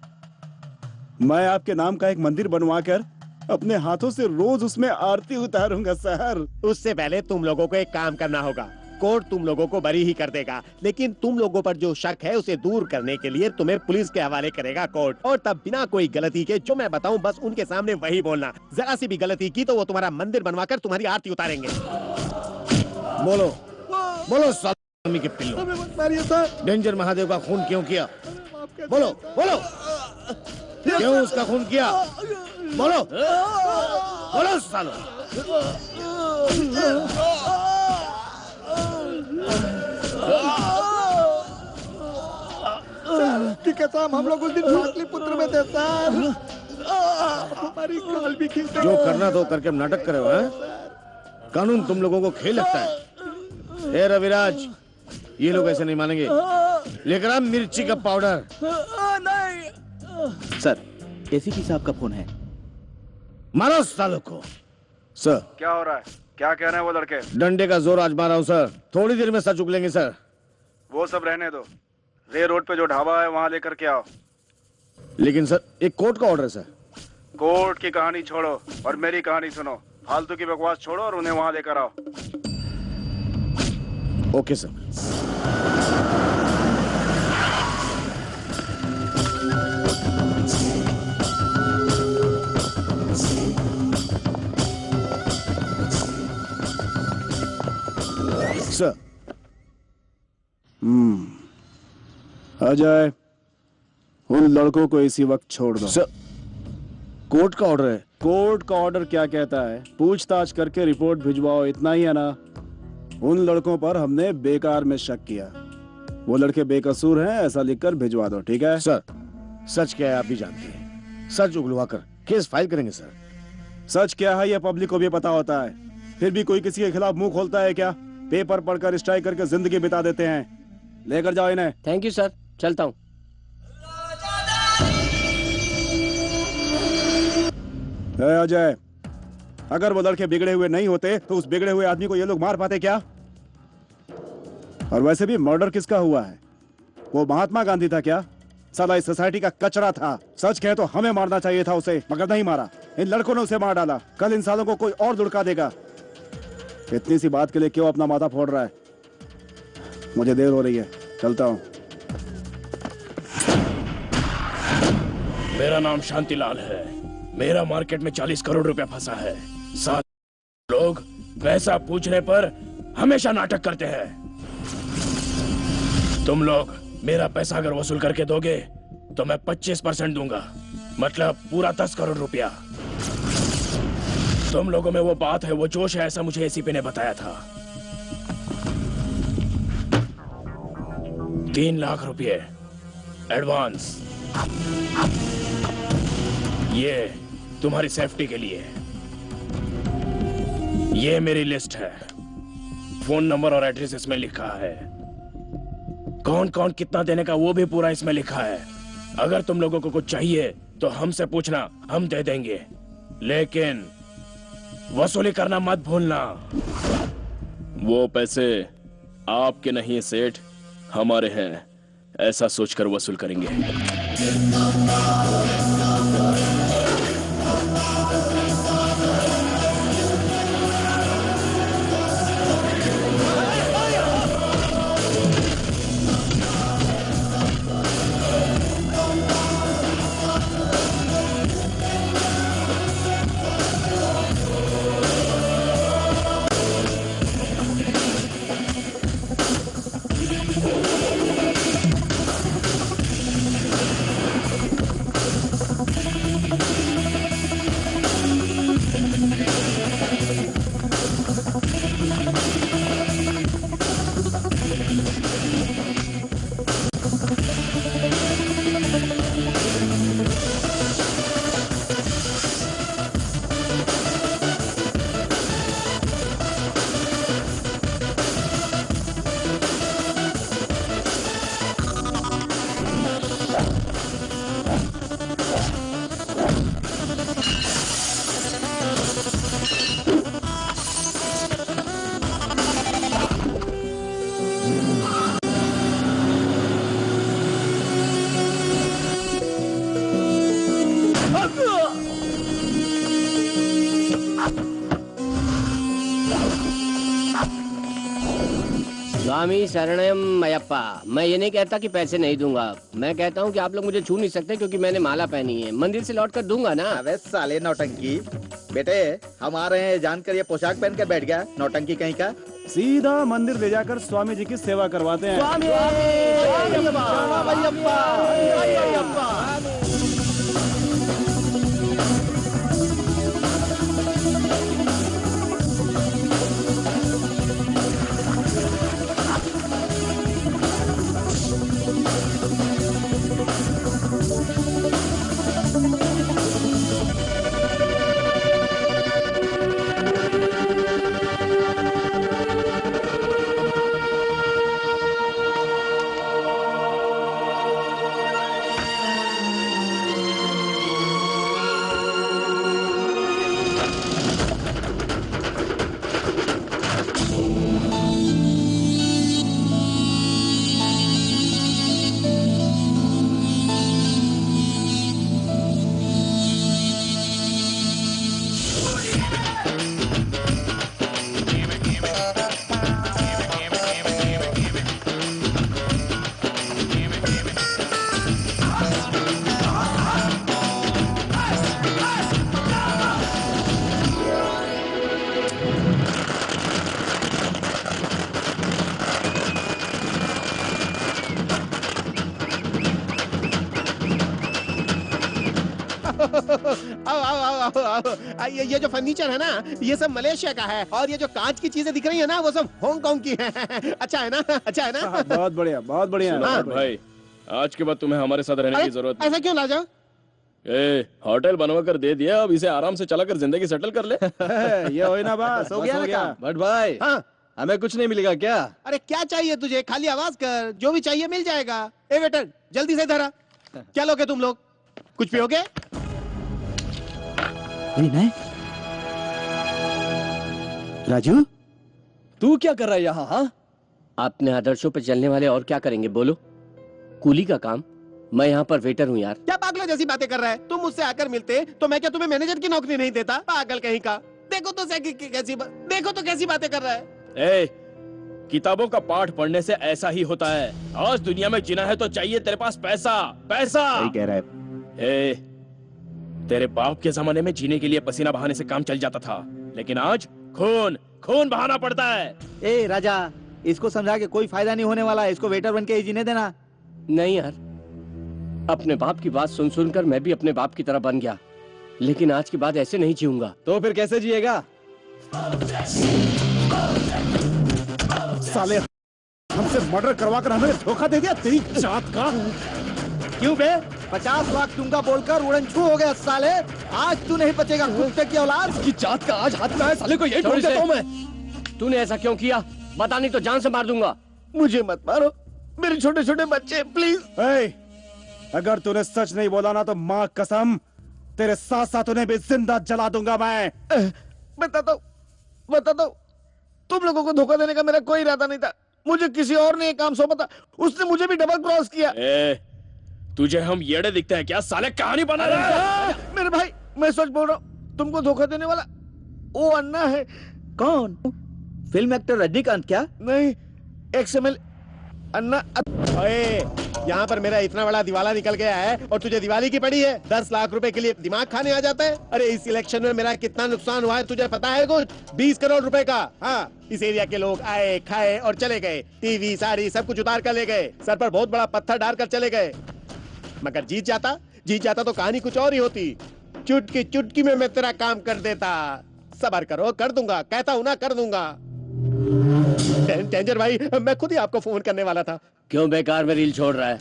मैं आपके नाम का एक मंदिर बनवाकर अपने हाथों से रोज उसमें आरती उतारूंगा सर। उससे पहले तुम लोगों को एक काम करना होगा। कोर्ट तुम लोगों को बरी ही कर देगा, लेकिन तुम लोगों पर जो शक है उसे दूर करने के लिए तुम्हें पुलिस के हवाले करेगा कोर्ट। और तब बिना कोई गलती के जो मैं बताऊं बस उनके सामने वही बोलना। जरा सी भी गलती की तो वो तुम्हारा मंदिर बनवाकर तुम्हारी आरती उतारेंगे। बोलो बोलो स्वामी के पिल्लो, डेंजर महादेव का खून क्यों किया? बोलो बोलो, क्यों उसका खून किया? बोलो बोलो सालो। कसम हम लोग उस दिन पाटलिपुत्र में थे सर। हमारी काल भी खींच। जो करना तो करके नाटक करे हो, हैं? कानून तुम लोगों को खेल लगता है। हे रविराज, ये लोग ऐसे नहीं मानेंगे। लेकर आ मिर्ची का पाउडर। नहीं सर, एसीपी साहब का फोन है। मारो सालों को। सर, क्या हो रहा है? क्या कह रहे हैं वो लड़के? डंडे का जोर आजमा रहा हूँ सर। थोड़ी देर में सच उगलेंगे सर। वो सब रहने दो। रे रोड पे जो ढाबा है वहाँ लेकर के आओ। लेकिन सर, एक कोर्ट का ऑर्डर है सर। कोर्ट की कहानी छोड़ो और मेरी कहानी सुनो। फालतू की बकवास छोड़ो और उन्हें वहाँ लेकर आओ। Okay sir. सर। अजय, उन लड़कों को इसी वक्त छोड़ दो। सर, कोर्ट का ऑर्डर है। कोर्ट का ऑर्डर क्या कहता है? पूछताछ करके रिपोर्ट भिजवाओ, इतना ही है ना? उन लड़कों पर हमने बेकार में शक किया। वो लड़के बेकसूर हैं, ऐसा लिखकर भिजवा दो, ठीक है? सर, सच क्या है आप भी जानते हैं। सच उगलवा कर केस फाइल करेंगे सर। सच क्या है ये पब्लिक को भी पता होता है, फिर भी कोई किसी के खिलाफ मुंह खोलता है क्या? पेपर पढ़कर स्ट्राइक करके जिंदगी बिता देते हैं। लेकर जाओ इन्हें। थैंक यू सर, चलता हूँ। अजय, अगर वो लड़के बिगड़े हुए नहीं होते तो उस बिगड़े हुए आदमी को ये लोग मार पाते क्या? और वैसे भी मर्डर किसका हुआ है? वो महात्मा गांधी था क्या? साला इस सोसाइटी का कचरा था। सच कहे तो हमें मारना चाहिए था उसे, मगर नहीं मारा। इन लड़कों ने उसे मार डाला। कल इन सालों को कोई और लुढ़का देगा। इतनी सी बात के लिए क्यों अपना माथा फोड़ रहा है? मुझे देर हो रही है, चलता हूँ। मेरा नाम शांतिलाल है। मेरा मार्केट में 40 करोड़ रुपया फंसा है। 7 लोग पैसा पूछने पर हमेशा नाटक करते हैं। तुम लोग मेरा पैसा अगर वसूल करके दोगे तो मैं 25% दूंगा, मतलब पूरा 10 करोड़ रुपया। तुम लोगों में वो बात है, वो जोश है, ऐसा मुझे एसीपी ने बताया था। 3 लाख रुपये एडवांस। ये तुम्हारी सेफ्टी के लिए। ये मेरी लिस्ट है। फोन नंबर और एड्रेस इसमें लिखा है। कौन कौन कितना देने का वो भी पूरा इसमें लिखा है। अगर तुम लोगों को कुछ चाहिए तो हमसे पूछना, हम दे देंगे, लेकिन वसूली करना मत भूलना। वो पैसे आपके नहीं सेठ, हमारे हैं, ऐसा सोचकर वसूल करेंगे। स्वामी शरणम अयप्पा। मैं ये नहीं कहता कि पैसे नहीं दूंगा, मैं कहता हूँ कि आप लोग मुझे छू नहीं सकते क्योंकि मैंने माला पहनी है। मंदिर से लौट कर दूंगा ना। अबे साले नौटंकी, बेटे हम आ रहे हैं जानकर ये पोशाक पहन के बैठ गया, नौटंकी कहीं का। सीधा मंदिर ले जाकर स्वामी जी की सेवा करवाते हैं। स्वामी आओ आओ आओ आओ आओ। ये जो फर्नीचर है ना, ये सब मलेशिया का है, और ये जो कांच की चीजें दिख रही है ना, वो सब हांगकांग की है। अच्छा है ना, अच्छा है ना? बहुत बढ़िया, बहुत बढ़िया। हाँ। भाई आज के बाद तुम्हें हमारे साथ रहने की जरूरत ऐसा क्यों लाजा? होटल बनवा कर दे दिया, अब इसे आराम से चला कर जिंदगी सेटल कर ले। ये हो ना बस, हो गया। बट भाई हाँ हमें कुछ नहीं मिलेगा क्या? अरे क्या चाहिए तुझे? खाली आवाज कर, जो भी चाहिए मिल जाएगा। ए वेटर जल्दी से धरा। क्या लोगे तुम लोग? कुछ पियोगे? विनय, राजू तू क्या कर रहा है यहाँ? हाँ अपने आदर्शों पर चलने वाले और क्या करेंगे बोलो? कूली का काम। मैं यहाँ पर वेटर हूँ यार। क्या पागलों जैसी बातें कर रहा है? तुम मुझसे आकर मिलते तो मैं क्या तुम्हें मैनेजर की नौकरी नहीं देता? पागल कहीं का। देखो तो देखो तो कैसी बातें कर रहा है। किताबों का पाठ पढ़ने से ऐसा ही होता है। आज दुनिया में जीना है तो चाहिए तेरे पास पैसा। पैसा सही कह रहा है। तेरे बाप के जमाने में जीने के लिए पसीना बहाने से काम चल जाता था, लेकिन आज खून खून बहाना पड़ता है। ए राजा, इसको समझा के कोई फायदा नहीं होने वाला है, इसको वेटर बन के ही जीने देना। नहीं यार, अपने बाप की बात सुन सुनकर मैं भी अपने बाप की तरह बन गया, लेकिन आज के बाद ऐसे नहीं जीऊंगा। तो फिर कैसे जिएगा? साले हमसे मर्डर करवा कर हमें धोखा दे दिया, तेरी जात का। क्यों बे? 50 लाख दूंगा बोलकर उड़नछू हो गया साले। आज तू नहीं बचेगा कुत्ते की औलाद। की जात का आज हाथ में आया, साले को यही ठोक देता हूं मैं। तूने ऐसा क्यों किया? बता, नहीं तो जान से मार दूंगा। मुझे मत मारो, मेरे छोटे छोटे बच्चे प्लीज। अगर तूने सच नहीं बोला ना तो माँ कसम तेरे साथ साथ उन्हें भी जिंदा जला दूंगा मैं। बता दो, तुम लोगों को धोखा देने का मेरा कोई इरादा नहीं था। मुझे किसी और ने ये काम सौंपा था, उसने मुझे भी डबल क्रॉस किया। तुझे हम येड़े दिखते हैं क्या? साले कहानी बना रहा है। मेरे भाई, मैं सच बोल रहा हूँ, तुमको धोखा देने वाला वो अन्ना है। कौन? फिल्म एक्टर रजनीकांत क्या? नहीं, XML अन्ना। यहाँ पर मेरा इतना बड़ा दिवाला निकल गया है और तुझे दिवाली की पड़ी है। 10 लाख रुपए के लिए दिमाग खाने आ जाता है। अरे इस इलेक्शन में मेरा कितना नुकसान हुआ है तुझे पता है कुछ? 20 करोड़ रुपए का। हाँ, इस एरिया के लोग आए, खाए और चले गए। टीवी साड़ी सब कुछ उतार कर ले गए, सर पर बहुत बड़ा पत्थर डालकर चले गए। मगर जीत जाता तो कहानी कुछ और ही होती। चुटकी में मैं तेरा काम कर देता। सबर करो, कर दूंगा, कहता हूँ ना, कर दूंगा। डेंजर भाई, मैं खुद ही आपको फोन करने वाला था। क्यों बेकार में रील छोड़ रहा है?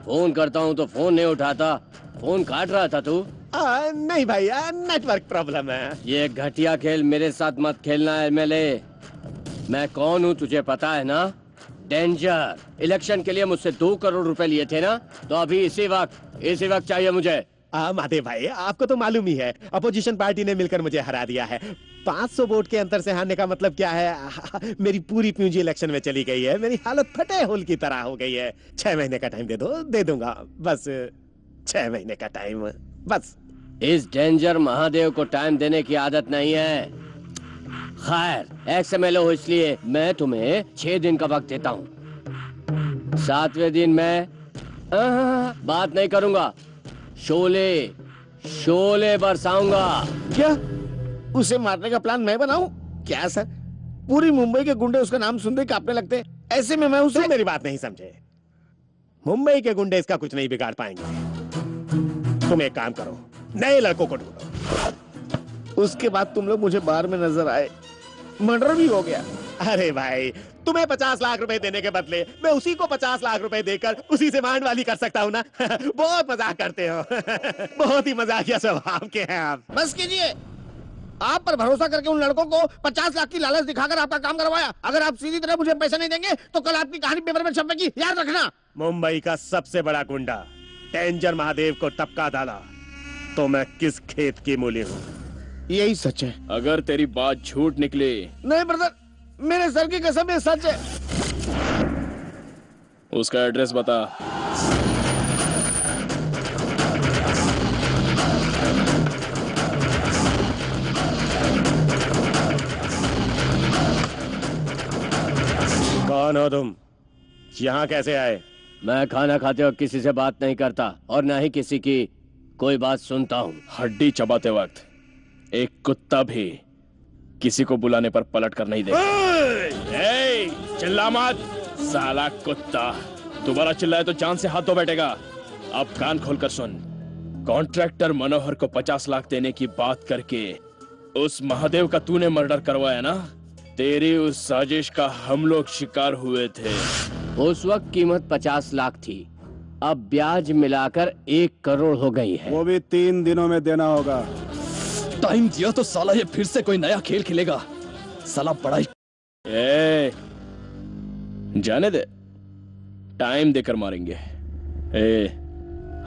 फोन करता हूँ तो फोन नहीं उठाता, फोन काट रहा था तू। नहीं भाई, नेटवर्क प्रॉब्लम है। ये घटिया खेल मेरे साथ मत खेलना है MLA। मैं कौन हूँ तुझे पता है ना? डेंजर। इलेक्शन के लिए मुझसे 2 करोड़ रुपए लिए थे ना, तो अभी इसी वक्त चाहिए मुझे। महादेव भाई, आपको तो मालूम ही है, अपोजिशन पार्टी ने मिलकर मुझे हरा दिया है। 500 वोट के अंतर से हारने का मतलब क्या है? मेरी पूरी पूंजी इलेक्शन में चली गई है। मेरी हालत फटे होल की तरह हो गई है। 6 महीने का टाइम दे दूंगा बस। 6 महीने का टाइम बस। इस डेंजर महादेव को टाइम देने की आदत नहीं है। खैर, XMLA हो इसलिए मैं तुम्हें 6 दिन का वक्त देता हूँ। 7वें दिन मैं बात नहीं करूंगा, शोले बरसाऊंगा। क्या उसे मारने का प्लान मैं बनाऊं? क्या सर, पूरी मुंबई के गुंडे उसका नाम सुनते कांपने लगते। ऐसे में मैं उसे। तुम मेरी बात नहीं समझे। मुंबई के गुंडे इसका कुछ नहीं बिगाड़ पाएंगे। तुम एक काम करो, नए लड़कों को ढूंढो। उसके बाद तुम लोग मुझे बार में नजर आए, मर्डर भी हो गया। अरे भाई, तुम्हें 50 लाख रुपए देने के बदले मैं उसी को 50 लाख रुपए देकर उसी से मांड वाली कर सकता हूँ ना। बहुत मजाक करते हो। बहुत ही मजाकिया स्वभाव के हैं आप। बस कीजिए, आप पर भरोसा करके उन लड़कों को 50 लाख की लालच दिखाकर आपका काम करवाया। अगर आप सीधी तरह मुझे पैसे नहीं देंगे तो कल आपकी कहानी पेपर में छपेगी, याद रखना। मुंबई का सबसे बड़ा गुंडा डेंजर महादेव को टपका डाला तो मैं किस खेत की मूली हूँ? यही सच है। अगर तेरी बात झूठ निकली। नहीं ब्रदर, मेरे सर की कसम ये सच है। उसका एड्रेस बता। कौन हो तुम? यहाँ कैसे आए? मैं खाना खाते वक्त किसी से बात नहीं करता और ना ही किसी की कोई बात सुनता हूँ। हड्डी चबाते वक्त एक कुत्ता भी किसी को बुलाने पर पलट कर नहीं देगा। चिल्ला मत साला कुत्ता। दोबारा चिल्लाए तो जान से हाथ धो बैठेगा। अब कान खोलकर सुन, कॉन्ट्रैक्टर मनोहर को 50 लाख देने की बात करके उस महादेव का तूने मर्डर करवाया ना? तेरी उस साजिश का हम लोग शिकार हुए थे। उस वक्त कीमत 50 लाख थी, अब ब्याज मिलाकर 1 करोड़ हो गई है। वो भी 3 दिनों में देना होगा। टाइम दिया तो साला ये फिर से कोई नया खेल खेलेगा। साला बड़ा ही जाने दे, टाइम देकर मारेंगे।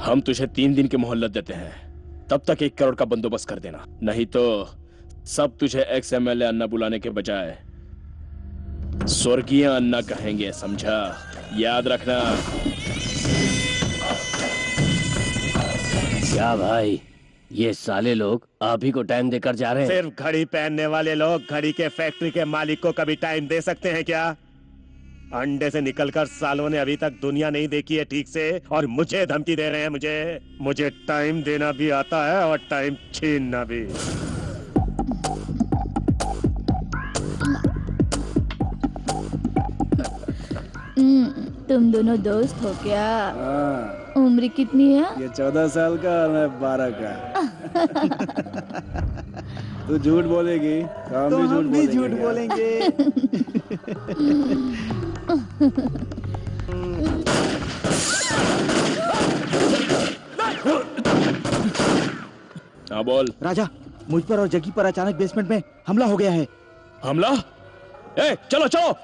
हम तुझे 3 दिन की मोहलत देते हैं, तब तक 1 करोड़ का बंदोबस्त कर देना, नहीं तो सब तुझे एक्स एमएलए अन्ना बुलाने के बजाय स्वर्गीय अन्ना कहेंगे, समझा? याद रखना। क्या भाई, ये साले लोग आप ही को टाइम देकर जा रहे हैं? सिर्फ घड़ी पहनने वाले लोग घड़ी के फैक्ट्री के मालिक को कभी टाइम दे सकते हैं क्या? अंडे से निकलकर सालों ने अभी तक दुनिया नहीं देखी है ठीक से, और मुझे धमकी दे रहे हैं। मुझे टाइम देना भी आता है और टाइम छीनना भी। तुम दोनों दोस्त हो क्या? उम्र कितनी है? ये 14 साल का और मैं 12 का। तू झूठ बोलेगी तो हम भी झूठ बोलेंगे। हाँ बोल। राजा, मुझ पर और जगी पर अचानक बेसमेंट में हमला हो गया है। हमला? चलो चलो।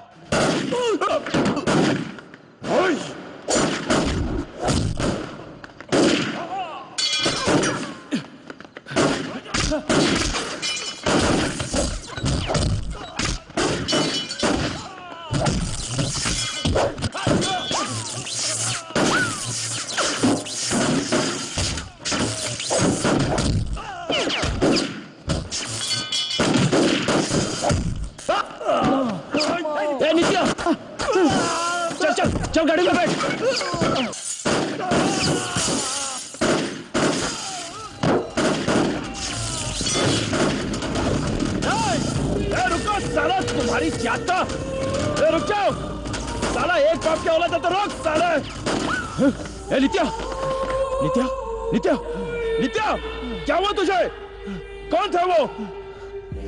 नित्या, चल चल चल गाड़ी में बैठ। रुको साला, तुम्हारी जाता। रुक जाओ साला, एक बाप के औलाद है तो रोक साला। नित्या नित्या नित्या नित्या, क्या हुआ तुझे? कौन था वो?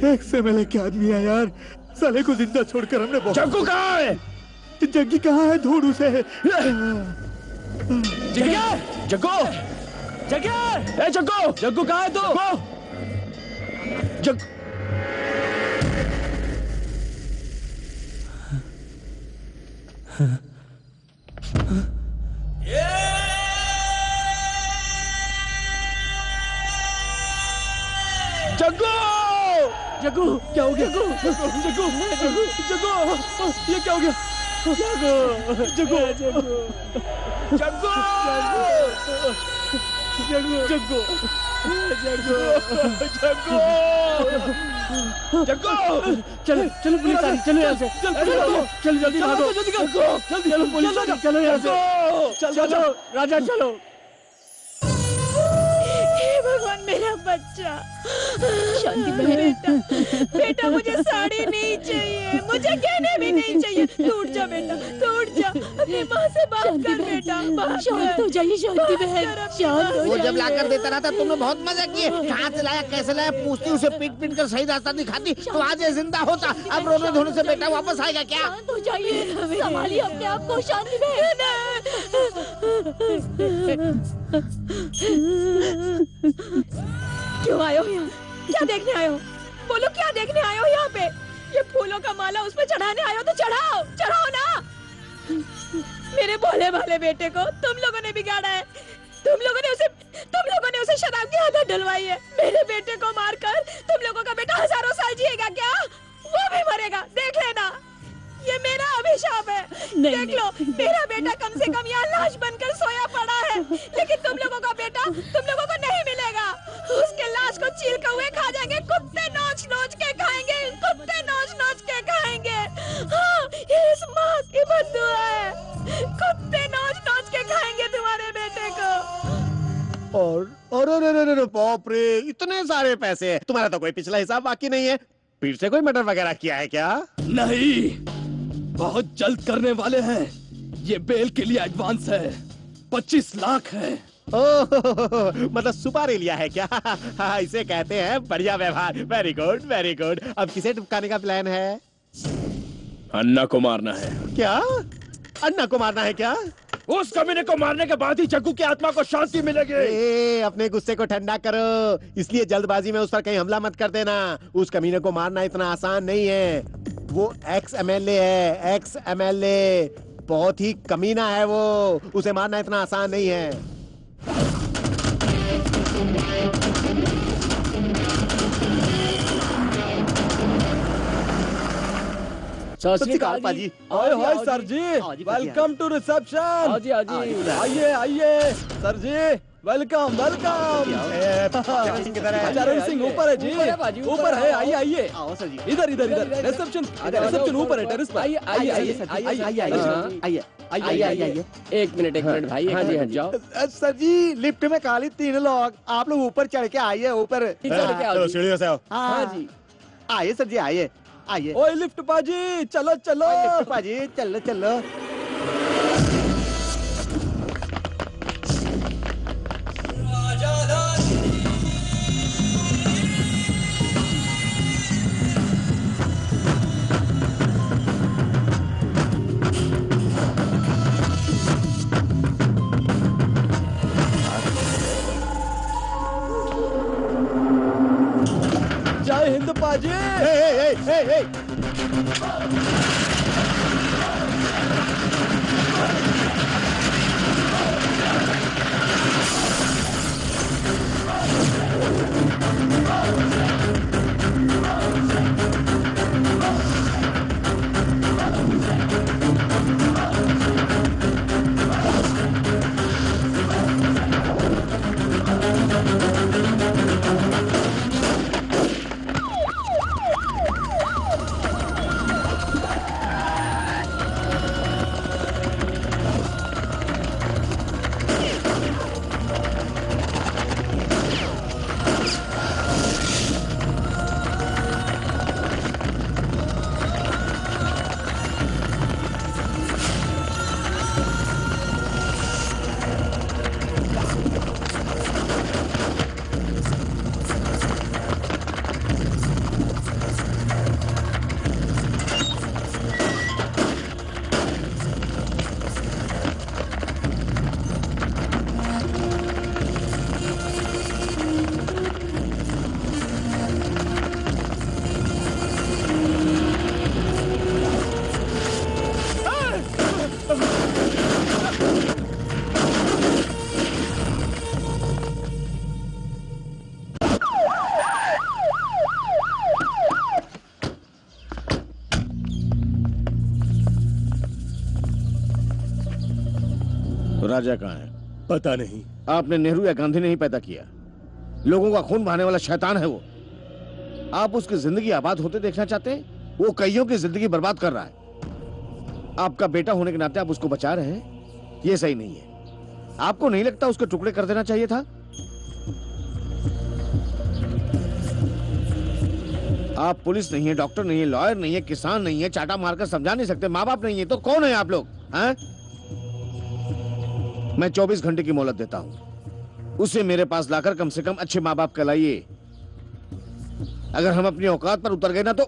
एक से मिले क्या आदमी है यार, साले को जिंदा छोड़कर हमने बहुत... जग्गू कहाँ है? जग्गी कहाँ है? ढूंढ उसे। जग्गू जग्गू जग्गू जग्गू कहाँ है तू? जग्गू जग्गू क्या हो गया? जग्गू जग्गू जग्गू जग्गू, ये क्या हो गया? जग्गू जग्गू जग्गू जग्गू जग्गू जग्गू जग्गू, चलो चलो पुलिस आ रही, चलो यहाँ से, चलो जल्दी भागो, जल्दी चलो पुलिस आ रही, चलो यहाँ से, चलो राजा चलो। हे भगवान, मेरा बच्चा। शांति बेटा, बेटा मुझे साड़ी नहीं चाहिए, मुझे गहने भी नहीं चाहिए। टूट जा बेटा, टूट जा, अपनी माँ से बात कर बेटा। शांत हो जाइए शांति बहन, शांत हो वो जाइए। जब लाकर देता रहा था तुमने बहुत मजा किए। कहाँ से लाया, कैसे लाया, पूछती, उसे पीट पीट कर सही रास्ता दिखाती तो आज ये जिंदा होता। अब रोने धोने से बेटा वापस आएगा क्या? शांत हो जाइए, संभालिए अपने आप को शांति बहन। क्यों आयो यहाँ? क्या देखने आयो? बोलो क्या देखने आयो यहाँ पे? ये फूलों का माला उस पे चढ़ाने आयो तो चढ़ाओ, चढ़ाओ ना। मेरे भोले भाले बेटे को तुम लोगों ने बिगाड़ा है। तुम लोगों ने उसे शराब की आदत डलवाई है। मेरे बेटे को मारकर तुम लोगों का बेटा हजारों साल जिएगा क्या? वो भी मरेगा, देख लेना। ये मेरा अभिशाप है। देख लो, मेरा बेटा कम से कम यहाँ लाश बनकर सोया पड़ा है, लेकिन तुम लोगों का बेटा तुम लोगों को नहीं मिलेगा। उसके लाश को चीर के हुए खा जाएंगे, कुत्ते नोच नोच के खाएंगे, कुत्ते नोच नोच के खाएंगे। हाँ, ये इस माँ की बद्दुआ है। कुत्ते नोच नोच के खाएंगे तुम्हारे बेटे को। और बाप रे, इतने सारे पैसे। तुम्हारा तो कोई पिछला हिसाब बाकी नहीं है। फिर से कोई मर्डर वगैरह किया है क्या? नहीं, बहुत जल्द करने वाले हैं। ये बेल के लिए एडवांस है, 25 लाख है। मतलब सुपारी लिया है क्या? हाँ, इसे कहते हैं बढ़िया व्यवहार। Very good very good. अब किसे टपकाने का प्लान है? अन्ना को मारना है। क्या? अन्ना को मारना है क्या? उस कमीने को मारने के बाद ही जग्गू की आत्मा को शांति मिलेगी। अपने गुस्से को ठंडा करो, इसलिए जल्दबाजी में उस पर कहीं हमला मत कर देना। उस कमीने को मारना इतना आसान नहीं है। वो एक्स एमएलए है, एक्स एमएलए। बहुत ही कमीना है वो, उसे मारना इतना आसान नहीं है। सत श्री अकाल पाजी। हाय हाय सर जी, वेलकम टू रिसेप्शन। आइए आइए सर जी, वेलकम वेलकम। चरण सिंह ऊपर है जी, ऊपर है। आइए आइए, इधर इधर इधर। रिसेप्शन ऊपर है, टेरेस पर। आइए आइए आइए आइए आइए। एक मिनट भाई। हाँ जी हाँ जाओ। सर जी लिफ्ट में खाली 3 लोग, आप लोग ऊपर चढ़ के आइए। ऊपर सीढ़ियों से आओ। हाँ जी आइए सर जी, आइए आइए। ओए लिफ्ट पाजी, चलो चलो। लिफ्ट पाजी, चलो चलो। जय हिंद पाजी। राजा कहाँ है? पता नहीं। आपने नेहरू या गांधी नहीं पैदा किया, लोगों का खून बहाने वाला शैतान है वो। आप उसकी जिंदगी आबाद होते देखना चाहते हैं? वो कईयों की जिंदगी बर्बाद कर रहा है। आपका बेटा होने के नाते आप उसको बचा रहे हैं, ये सही नहीं है। आपको नहीं लगता उसके टुकड़े कर देना चाहिए था? आप पुलिस नहीं है, डॉक्टर नहीं है, लॉयर नहीं है, किसान नहीं है, चाटा मारकर समझा नहीं सकते, माँ बाप नहीं है, तो कौन है आप लोग? हैं? मैं 24 घंटे की मोहलत देता हूं, उसे मेरे पास लाकर कम से कम अच्छे माँ बाप कहलाइए। अगर हम अपनी औकात पर उतर गए ना तो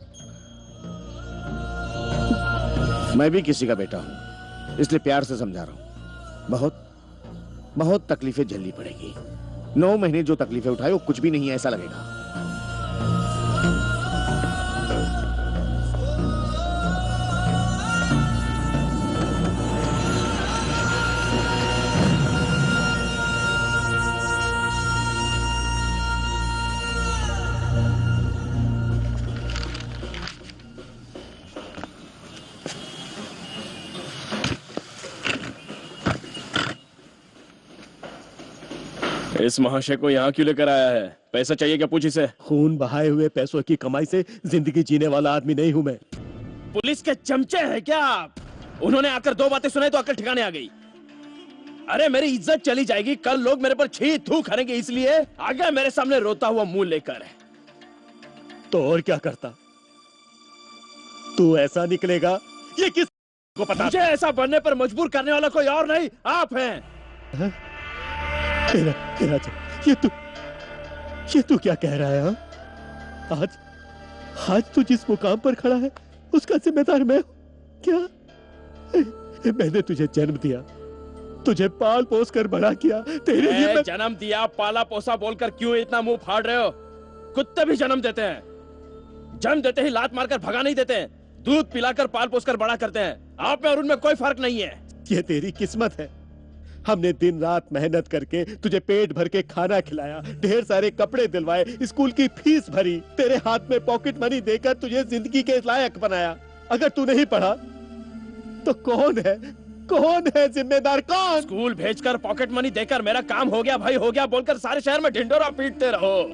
मैं भी किसी का बेटा हूं, इसलिए प्यार से समझा रहा हूं। बहुत बहुत तकलीफें झेलनी पड़ेगी। 9 महीने जो तकलीफें उठाए वो कुछ भी नहीं है, ऐसा लगेगा। इस महाशय को यहाँ क्यों लेकर आया है? पैसा चाहिए क्या? पूछ इसे। खून बहाए हुए पैसों की कमाई से जिंदगी जीने वाला आदमी नहीं हूं मैं। पुलिस के चमचे हैं क्या आप? उन्होंने आकर 2 बातें सुनाई तो अकल ठिकाने आ गई। अरे मेरी इज्जत चली जाएगी, कल लोग मेरे पर छी थू करेंगे, इसलिए आ गया मेरे सामने रोता हुआ मुंह लेकर। तो और क्या करता? तू ऐसा निकलेगा ये किस को पता? मुझे ऐसा बनने पर मजबूर करने वाला कोई और नहीं, आप हैं। राजा, ये तू क्या कह रहा है? हाँ? आज तू जिस मुकाम पर खड़ा है उसका जिम्मेदार मैं हूं क्या? मैंने तुझे जन्म दिया, तुझे पाल पोस कर बड़ा किया, तेरे लिए मैं... जन्म दिया पाला पोसा बोलकर क्यों इतना मुंह फाड़ रहे हो? कुत्ते भी जन्म देते हैं, जन्म देते ही लात मारकर भगा नहीं देते हैं, दूध पिलाकर पाल पोस कर बड़ा करते हैं। आप में और उनमें कोई फर्क नहीं है। ये तेरी किस्मत है, हमने दिन रात मेहनत करके तुझे पेट भर के खाना खिलाया, ढेर सारे कपड़े दिलवाए, स्कूल की फीस भरी, तेरे हाथ में पॉकेट मनी देकर तुझे जिंदगी के लायक बनाया। अगर तू नहीं पढ़ा तो कौन है जिम्मेदार? कौन? स्कूल भेजकर पॉकेट मनी देकर मेरा काम हो गया भाई हो गया बोलकर सारे शहर में ढिंढोरा पीटते रहो।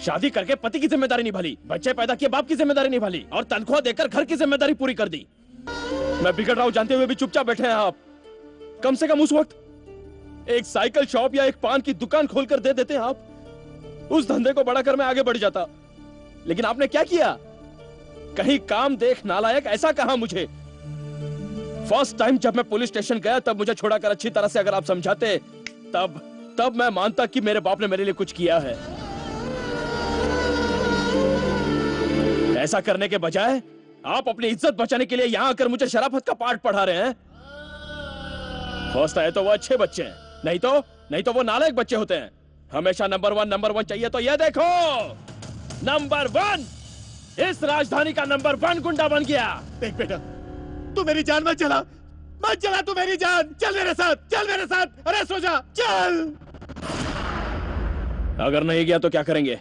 शादी करके पति की जिम्मेदारी निभाली, बच्चे पैदा किए बाप की जिम्मेदारी निभाली, और तनख्वाह देकर घर की जिम्मेदारी पूरी कर दी। मैं बिगड़ रहा हूं जानते हुए भी चुपचाप बैठे हैं आप। कम से कम उस वक्त एक साइकिल शॉप या एक पान की दुकान खोलकर दे देते हैं आप। उस धंधे को बढ़ाकर मैं आगे बढ़ जाता। लेकिन आपने क्या किया? कहीं काम देख नालायक ऐसा कहा मुझे। फर्स्ट टाइम जब मैं पुलिस स्टेशन गया तब मुझे छोड़ाकर अच्छी तरह से अगर आप समझाते तब मैं मानता कि मेरे बाप ने मेरे लिए कुछ किया है। ऐसा करने के बजाय आप अपनी इज्जत बचाने के लिए यहां आकर मुझे शराफत का पाठ पढ़ा रहे हैं। होता है तो वो अच्छे बच्चे हैं, नहीं तो वो नालायक बच्चे होते हैं। हमेशा नंबर वन चाहिए। तो ये देखो, नंबर 1 इस राजधानी का नंबर 1 गुंडा बन गया। देख बेटा, तू मेरी जान मत चला तू मेरी जान। चल मेरे साथ। अरे सो जा, चल। अगर नहीं गया तो क्या करेंगे?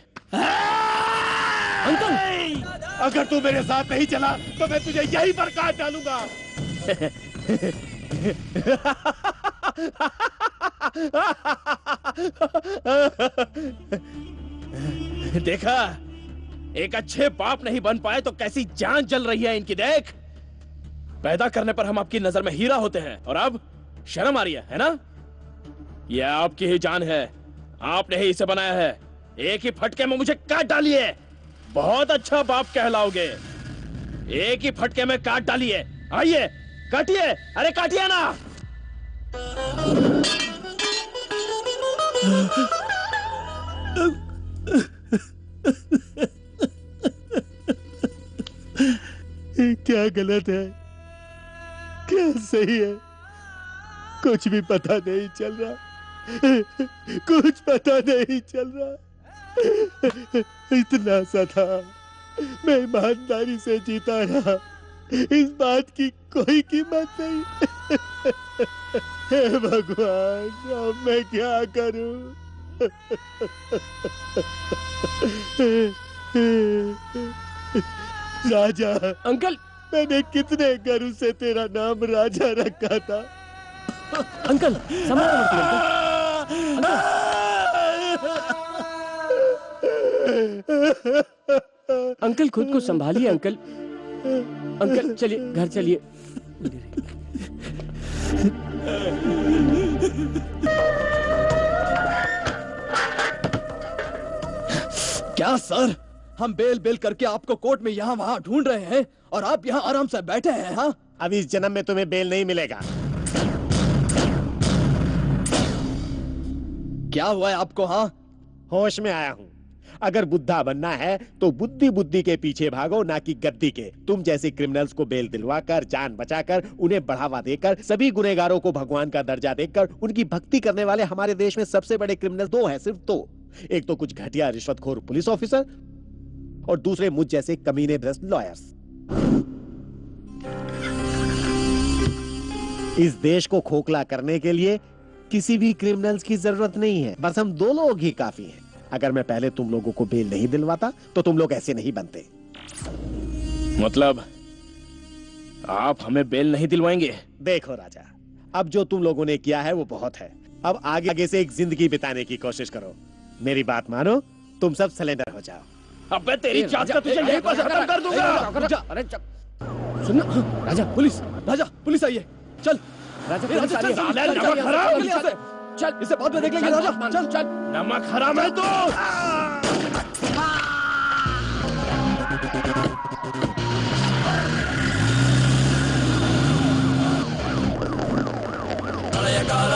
अंकल, अगर तू मेरे साथ नहीं चला तो मैं तुझे यहीं पर काट डालूंगा। देखा, एक अच्छे बाप नहीं बन पाए तो कैसी जान जल रही है इनकी। देख, पैदा करने पर हम आपकी नजर में हीरा होते हैं और अब शर्म आ रही है ना? यह आपकी ही जान है, आपने ही इसे बनाया है। एक ही फटके में मुझे काट डालिए, बहुत अच्छा बाप कहलाओगे। एक ही फटके में काट डालिए। आइए काटिए, अरे काटिए ना। क्या गलत है, क्या सही है, कुछ भी पता नहीं चल रहा। इतना सा था, मैं ईमानदारी से जीता रहा, इस बात की कोई कीमत नहीं। हे भगवान, अब मैं क्या करूं? राजा। अंकल, मैंने कितने गर्व से तेरा नाम राजा रखा था। अंकल, अंकल खुद को संभालिए। अंकल चलिए, घर चलिए। क्या सर, हम बेल करके आपको कोर्ट में यहाँ वहाँ ढूंढ रहे हैं और आप यहाँ आराम से बैठे हैं। हाँ, अब इस जन्म में तुम्हें बेल नहीं मिलेगा। क्या हुआ है आपको? हाँ, होश में आया हूँ। अगर बुद्धा बनना है तो बुद्धि के पीछे भागो, ना कि गद्दी के। तुम जैसे क्रिमिनल्स को बेल दिलवाकर, जान बचाकर, उन्हें बढ़ावा देकर, सभी गुनहगारों को भगवान का दर्जा देकर उनकी भक्ति करने वाले हमारे देश में सबसे बड़े क्रिमिनल 2 हैं, सिर्फ 2। एक तो कुछ घटिया रिश्वतखोर पुलिस ऑफिसर और दूसरे मुझ जैसे कमीने भ्रष्ट लॉयर्स। इस देश को खोखला करने के लिए किसी भी क्रिमिनल्स की जरूरत नहीं है, बस हम 2 लोग ही काफी हैं। अगर मैं पहले तुम लोगों को बेल नहीं दिलवाता तो तुम लोग ऐसे नहीं बनते। मतलब आप हमें बेल नहीं दिलवाएंगे? देखो राजा, अब जो तुम लोगों ने किया है वो बहुत है। अब आगे से एक जिंदगी बिताने की कोशिश करो। मेरी बात मानो, तुम सब सरेंडर हो जाओ। अबे तेरी जात का तुझे यहीं पर खत्म कर दूंगा। अरे सुनो, राजा पुलिस आई है। चल राजा, चल, इसे बाद में देख लेंगे। राजा चल। नमक हराम है तो। काल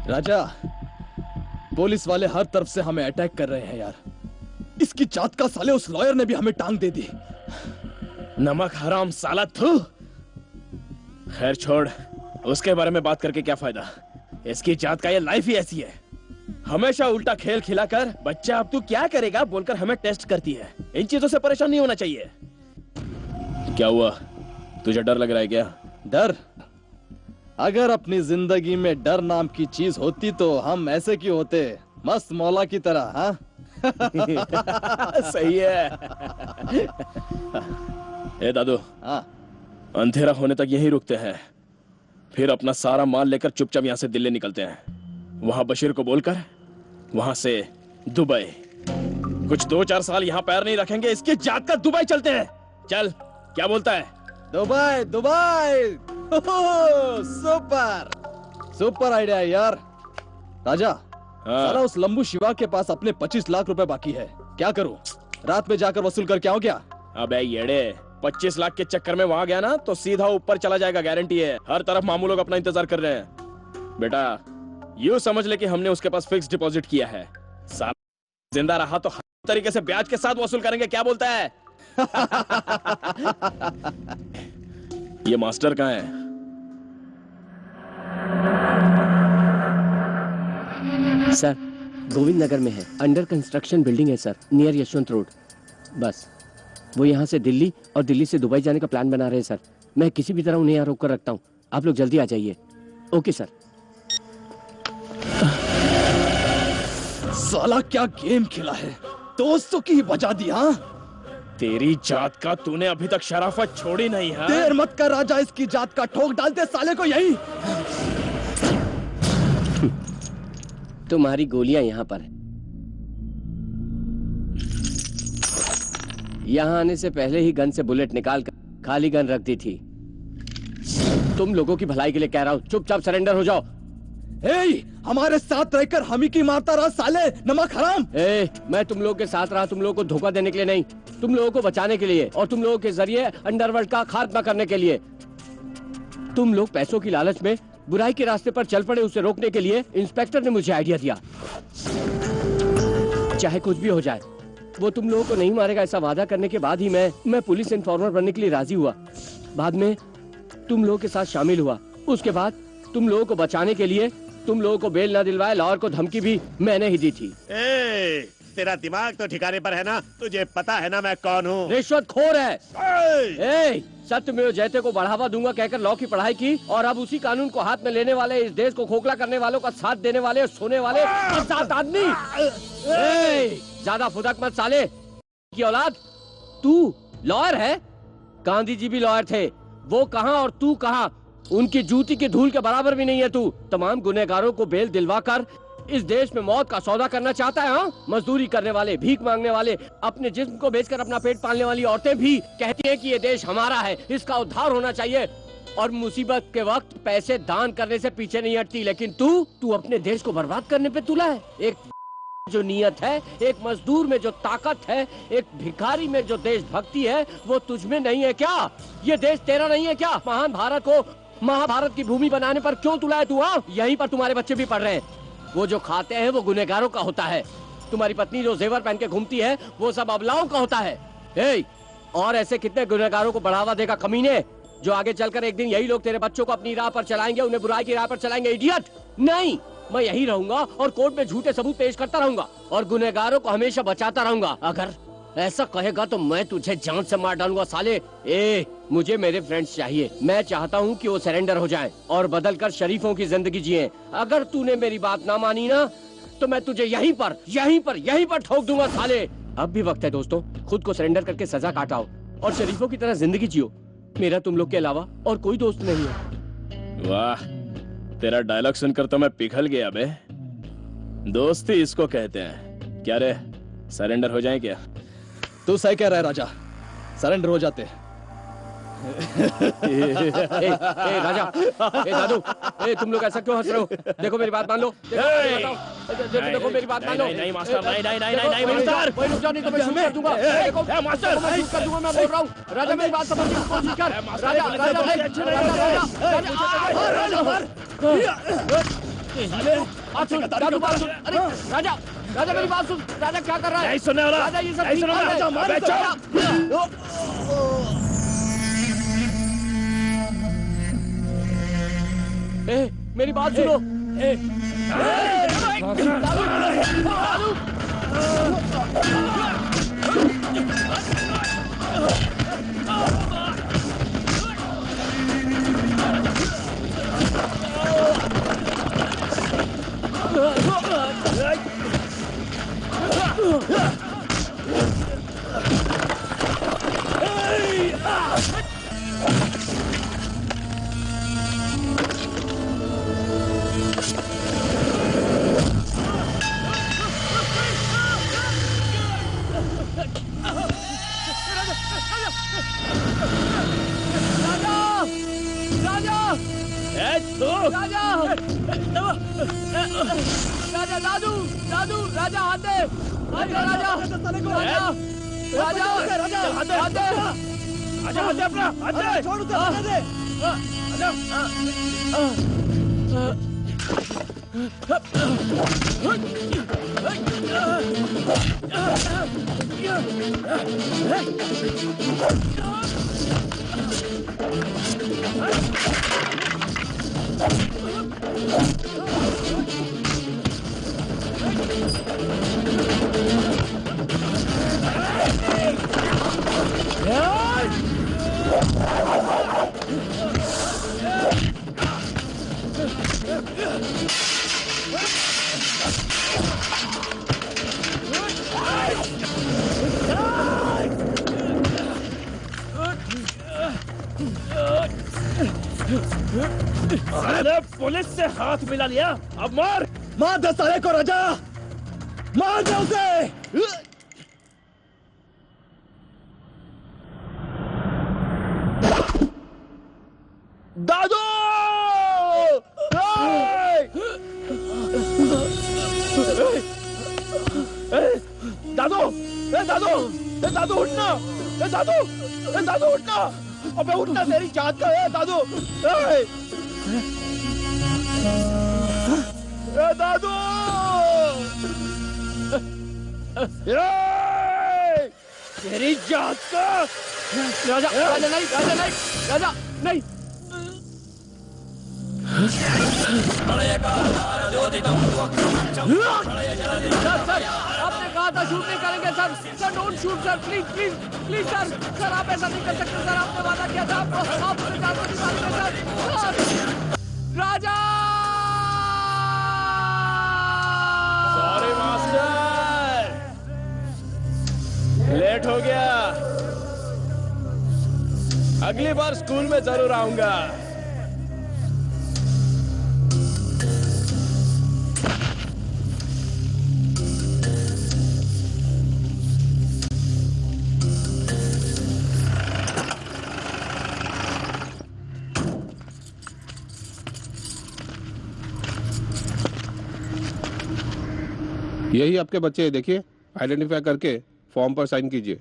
राजा, पुलिस वाले हर तरफ से हमें अटैक कर रहे हैं यार। इसकी जात का साले उस लॉयर ने भी हमें टांग दे दी। नमक हराम साला थू। खैर छोड़, उसके बारे में बात करके क्या फायदा। इसकी जात का ये लाइफ ही ऐसी है, हमेशा उल्टा खेल खिलाकर बच्चा अब तू क्या करेगा बोलकर हमें टेस्ट करती है। इन चीजों से परेशान नहीं होना चाहिए। क्या हुआ, तुझे डर लग रहा है क्या? डर? अगर अपनी जिंदगी में डर नाम की चीज होती तो हम ऐसे क्यों होते, मस्त मौला की तरह। हाँ सही है। ए दादू, हाँ, अंधेरा होने तक यहीं रुकते हैं, फिर अपना सारा माल लेकर चुपचाप यहाँ से दिल्ली निकलते हैं। वहां बशीर को बोलकर वहां से दुबई। कुछ 2-4 साल यहाँ पैर नहीं रखेंगे, इसकी जात का दुबई चलते हैं। चल, क्या बोलता है? Dubai Dubai. Super super idea यार। राजा, साला उस लंबू शिवा के पास अपने 25 लाख रुपए बाकी है, क्या करूं? रात में जाकर वसूल कर क्या हो क्या? अबे येड़े, 25 लाख के चक्कर में वहां गया ना तो सीधा ऊपर चला जाएगा, गारंटी है। हर तरफ मामू लोग अपना इंतजार कर रहे हैं। बेटा यूं समझ ले कि हमने उसके पास फिक्स डिपॉजिट किया है। साला जिंदा रहा तो हर तरीके से ब्याज के साथ वसूल करेंगे, क्या बोलता है? ये मास्टर कहाँ है? सर, गोविंद नगर में है, अंडर कंस्ट्रक्शन बिल्डिंग है सर, नियर यशवंत रोड। बस वो यहाँ से दिल्ली और दिल्ली से दुबई जाने का प्लान बना रहे हैं सर। मैं किसी भी तरह उन्हें यहाँ रोक कर रखता हूँ, आप लोग जल्दी आ जाइए। Okay sir. साला क्या गेम खेला है, दोस्तों की बजा दी। हाँ, तेरी जात का तूने अभी तक शराफत छोड़ी नहीं है। देर मत कर राजा, इसकी जात का ठोक डालते साले को यही। तुम्हारी गोलियां यहाँ पर है। यहाँ आने से पहले ही गन से बुलेट निकाल कर खाली गन रख दी थी। तुम लोगों की भलाई के लिए कह रहा हूँ, चुपचाप सरेंडर हो जाओ। हमारे साथ रहकर हम ही की मारता रहा साले नमक हराम। मैं तुम लोगों के साथ रहा तुम लोगों को धोखा देने के लिए नहीं, तुम लोगों को बचाने के लिए और तुम लोगों के जरिए अंडरवर्ल्ड का खात्मा करने के लिए। तुम लोग पैसों की लालच में बुराई के रास्ते पर चल पड़े, उसे रोकने के लिए इंस्पेक्टर ने मुझे आइडिया दिया। चाहे कुछ भी हो जाए वो तुम लोगों को नहीं मारेगा, ऐसा वादा करने के बाद ही मैं पुलिस इन्फॉर्मर बनने के लिए राजी हुआ। बाद में तुम लोगों के साथ शामिल हुआ। उसके बाद तुम लोगों को बचाने के लिए तुम लोगों को बेल ना दिलवाए लॉयर को धमकी भी मैंने ही दी थी। तेरा दिमाग तो ठिकाने पर है ना? तुझे पता है ना मैं कौन हूँ? रिश्वतखोर है। सत्यमेव जयते को बढ़ावा दूंगा कहकर लॉ की पढ़ाई की और अब उसी कानून को हाथ में लेने वाले, इस देश को खोखला करने वालों का साथ देने वाले, सोने वाले सात आदमी। ज्यादा फुदक मत साले की औलाद। तू लॉयर है? गांधी जी भी लॉयर थे, वो कहाँ और तू कहाँ? उनकी जूती की धूल के बराबर भी नहीं है तू। तमाम गुनहगारों को बेल दिलवाकर इस देश में मौत का सौदा करना चाहता है। हाँ, मजदूरी करने वाले, भीख मांगने वाले, अपने जिस्म को बेचकर अपना पेट पालने वाली औरतें भी कहती हैं कि ये देश हमारा है, इसका उद्धार होना चाहिए और मुसीबत के वक्त पैसे दान करने से पीछे नहीं हटती। लेकिन तू अपने देश को बर्बाद करने पे तुला है। एक जो नियत है, एक मजदूर में जो ताकत है, एक भिखारी में जो देशभक्ति है, वो तुझ में नहीं है क्या? ये देश तेरा नहीं है क्या? महान भारत को महाभारत की भूमि बनाने पर क्यों तुला है तू? हाँ, यहीं पर तुम्हारे बच्चे भी पढ़ रहे हैं। वो जो खाते हैं वो गुनहगारों का होता है। तुम्हारी पत्नी जो जेवर पहन के घूमती है वो सब अबलाओं का होता है। और ऐसे कितने गुनहगारों को बढ़ावा देगा कमीने, जो आगे चलकर एक दिन यही लोग तेरे बच्चों को अपनी राह पर चलाएंगे, उन्हें बुराई की राह पर चलाएंगे। इडियट! नहीं, मैं यही रहूंगा और कोर्ट में झूठे सबूत पेश करता रहूंगा और गुनहगारों को हमेशा बचाता रहूंगा। अगर ऐसा कहेगा तो मैं तुझे जान से मार डालूंगा साले। मुझे मेरे फ्रेंड्स चाहिए। मैं चाहता हूँ कि वो सरेंडर हो जाएं और बदलकर शरीफों की जिंदगी जिए। अगर तूने मेरी बात ना मानी ना तो मैं तुझे यहीं पर ठोक दूंगा साले। अब भी वक्त है दोस्तों, खुद को सरेंडर करके सजा काटाओ और शरीफों की तरह जिंदगी जियो। मेरा तुम लोग के अलावा और कोई दोस्त नहीं है। वाह, तेरा डायलॉग सुनकर तो मैं पिघल गया बे। दोस्ती इसको कहते हैं। क्या रे, सरेंडर हो जाए क्या? तू सही कह रहा है राजा, सरेंडर हो जाते। राजा, दादू, तुम लोग ऐसा क्यों हंस रहे हो? देखो मेरी बात मान लो। देखो मेरी बात मान लो। नहीं मास्टर, नहीं मास्टर, कोई रुक जाओ नहीं तो मैं शूट कर दूंगा। देखो मास्टर, मैं शूट कर दूंगा, मैं बोल रहा हूँ। राजा मेरी बात समझने की कोशिश कर। राजा राजा मेरी बात सुन। राजा क्या कर रहा है? नहीं सुनने वाला। राजा ये सब नहीं सुनने वाला। मेरी बात सुनो। राजा दादू दादू राजा हाथ दे। राजा राजा राजा राजा हाथ दे। आजा हाथ दे अपना, हाथ दे। छोड़ उसे, हाथ दे। अरे पुलिस से हाथ मिला लिया, अब मार मार दे साले को राजा, मार दे उसे। दादू! दादू, दादू उठना, दादू उठना, अबे उठना, तेरी जात का है दादू। दादू, तेरी जात का। राजा, राजा नहीं, राजा नहीं, राजा नहीं। सर, आपने कहा था शूट नहीं करेंगे sir. Sir don't shoot sir, please please please sir. Sir आप ऐसा नहीं कर सकते सर, आपने वादा किया था। आप मुझे जान को निकालेंगे सर। राजा, सॉरी मास्टर, लेट हो गया। अगली बार स्कूल में जरूर आऊंगा। यही आपके बच्चे हैं, देखिए। आइडेंटिफाई करके फॉर्म पर साइन कीजिए।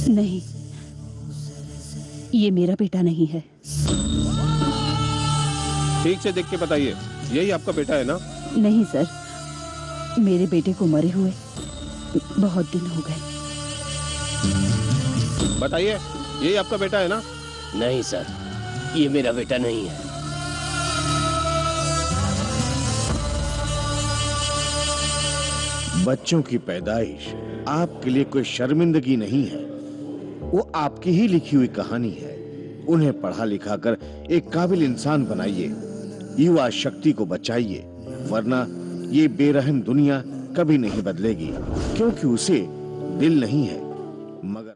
नहीं, ये मेरा बेटा नहीं है। ठीक से देख के बताइए, यही आपका बेटा है ना? नहीं सर, मेरे बेटे को मरे हुए बहुत दिन हो गए। बताइए, यही आपका बेटा है ना? नहीं सर, ये मेरा बेटा नहीं है। बच्चों की पैदाइश आपके लिए कोई शर्मिंदगी नहीं है, वो आपकी ही लिखी हुई कहानी है। उन्हें पढ़ा लिखा कर एक काबिल इंसान बनाइए, युवा शक्ति को बचाइए, वरना ये बेरहम दुनिया कभी नहीं बदलेगी, क्योंकि उसे दिल नहीं है मगर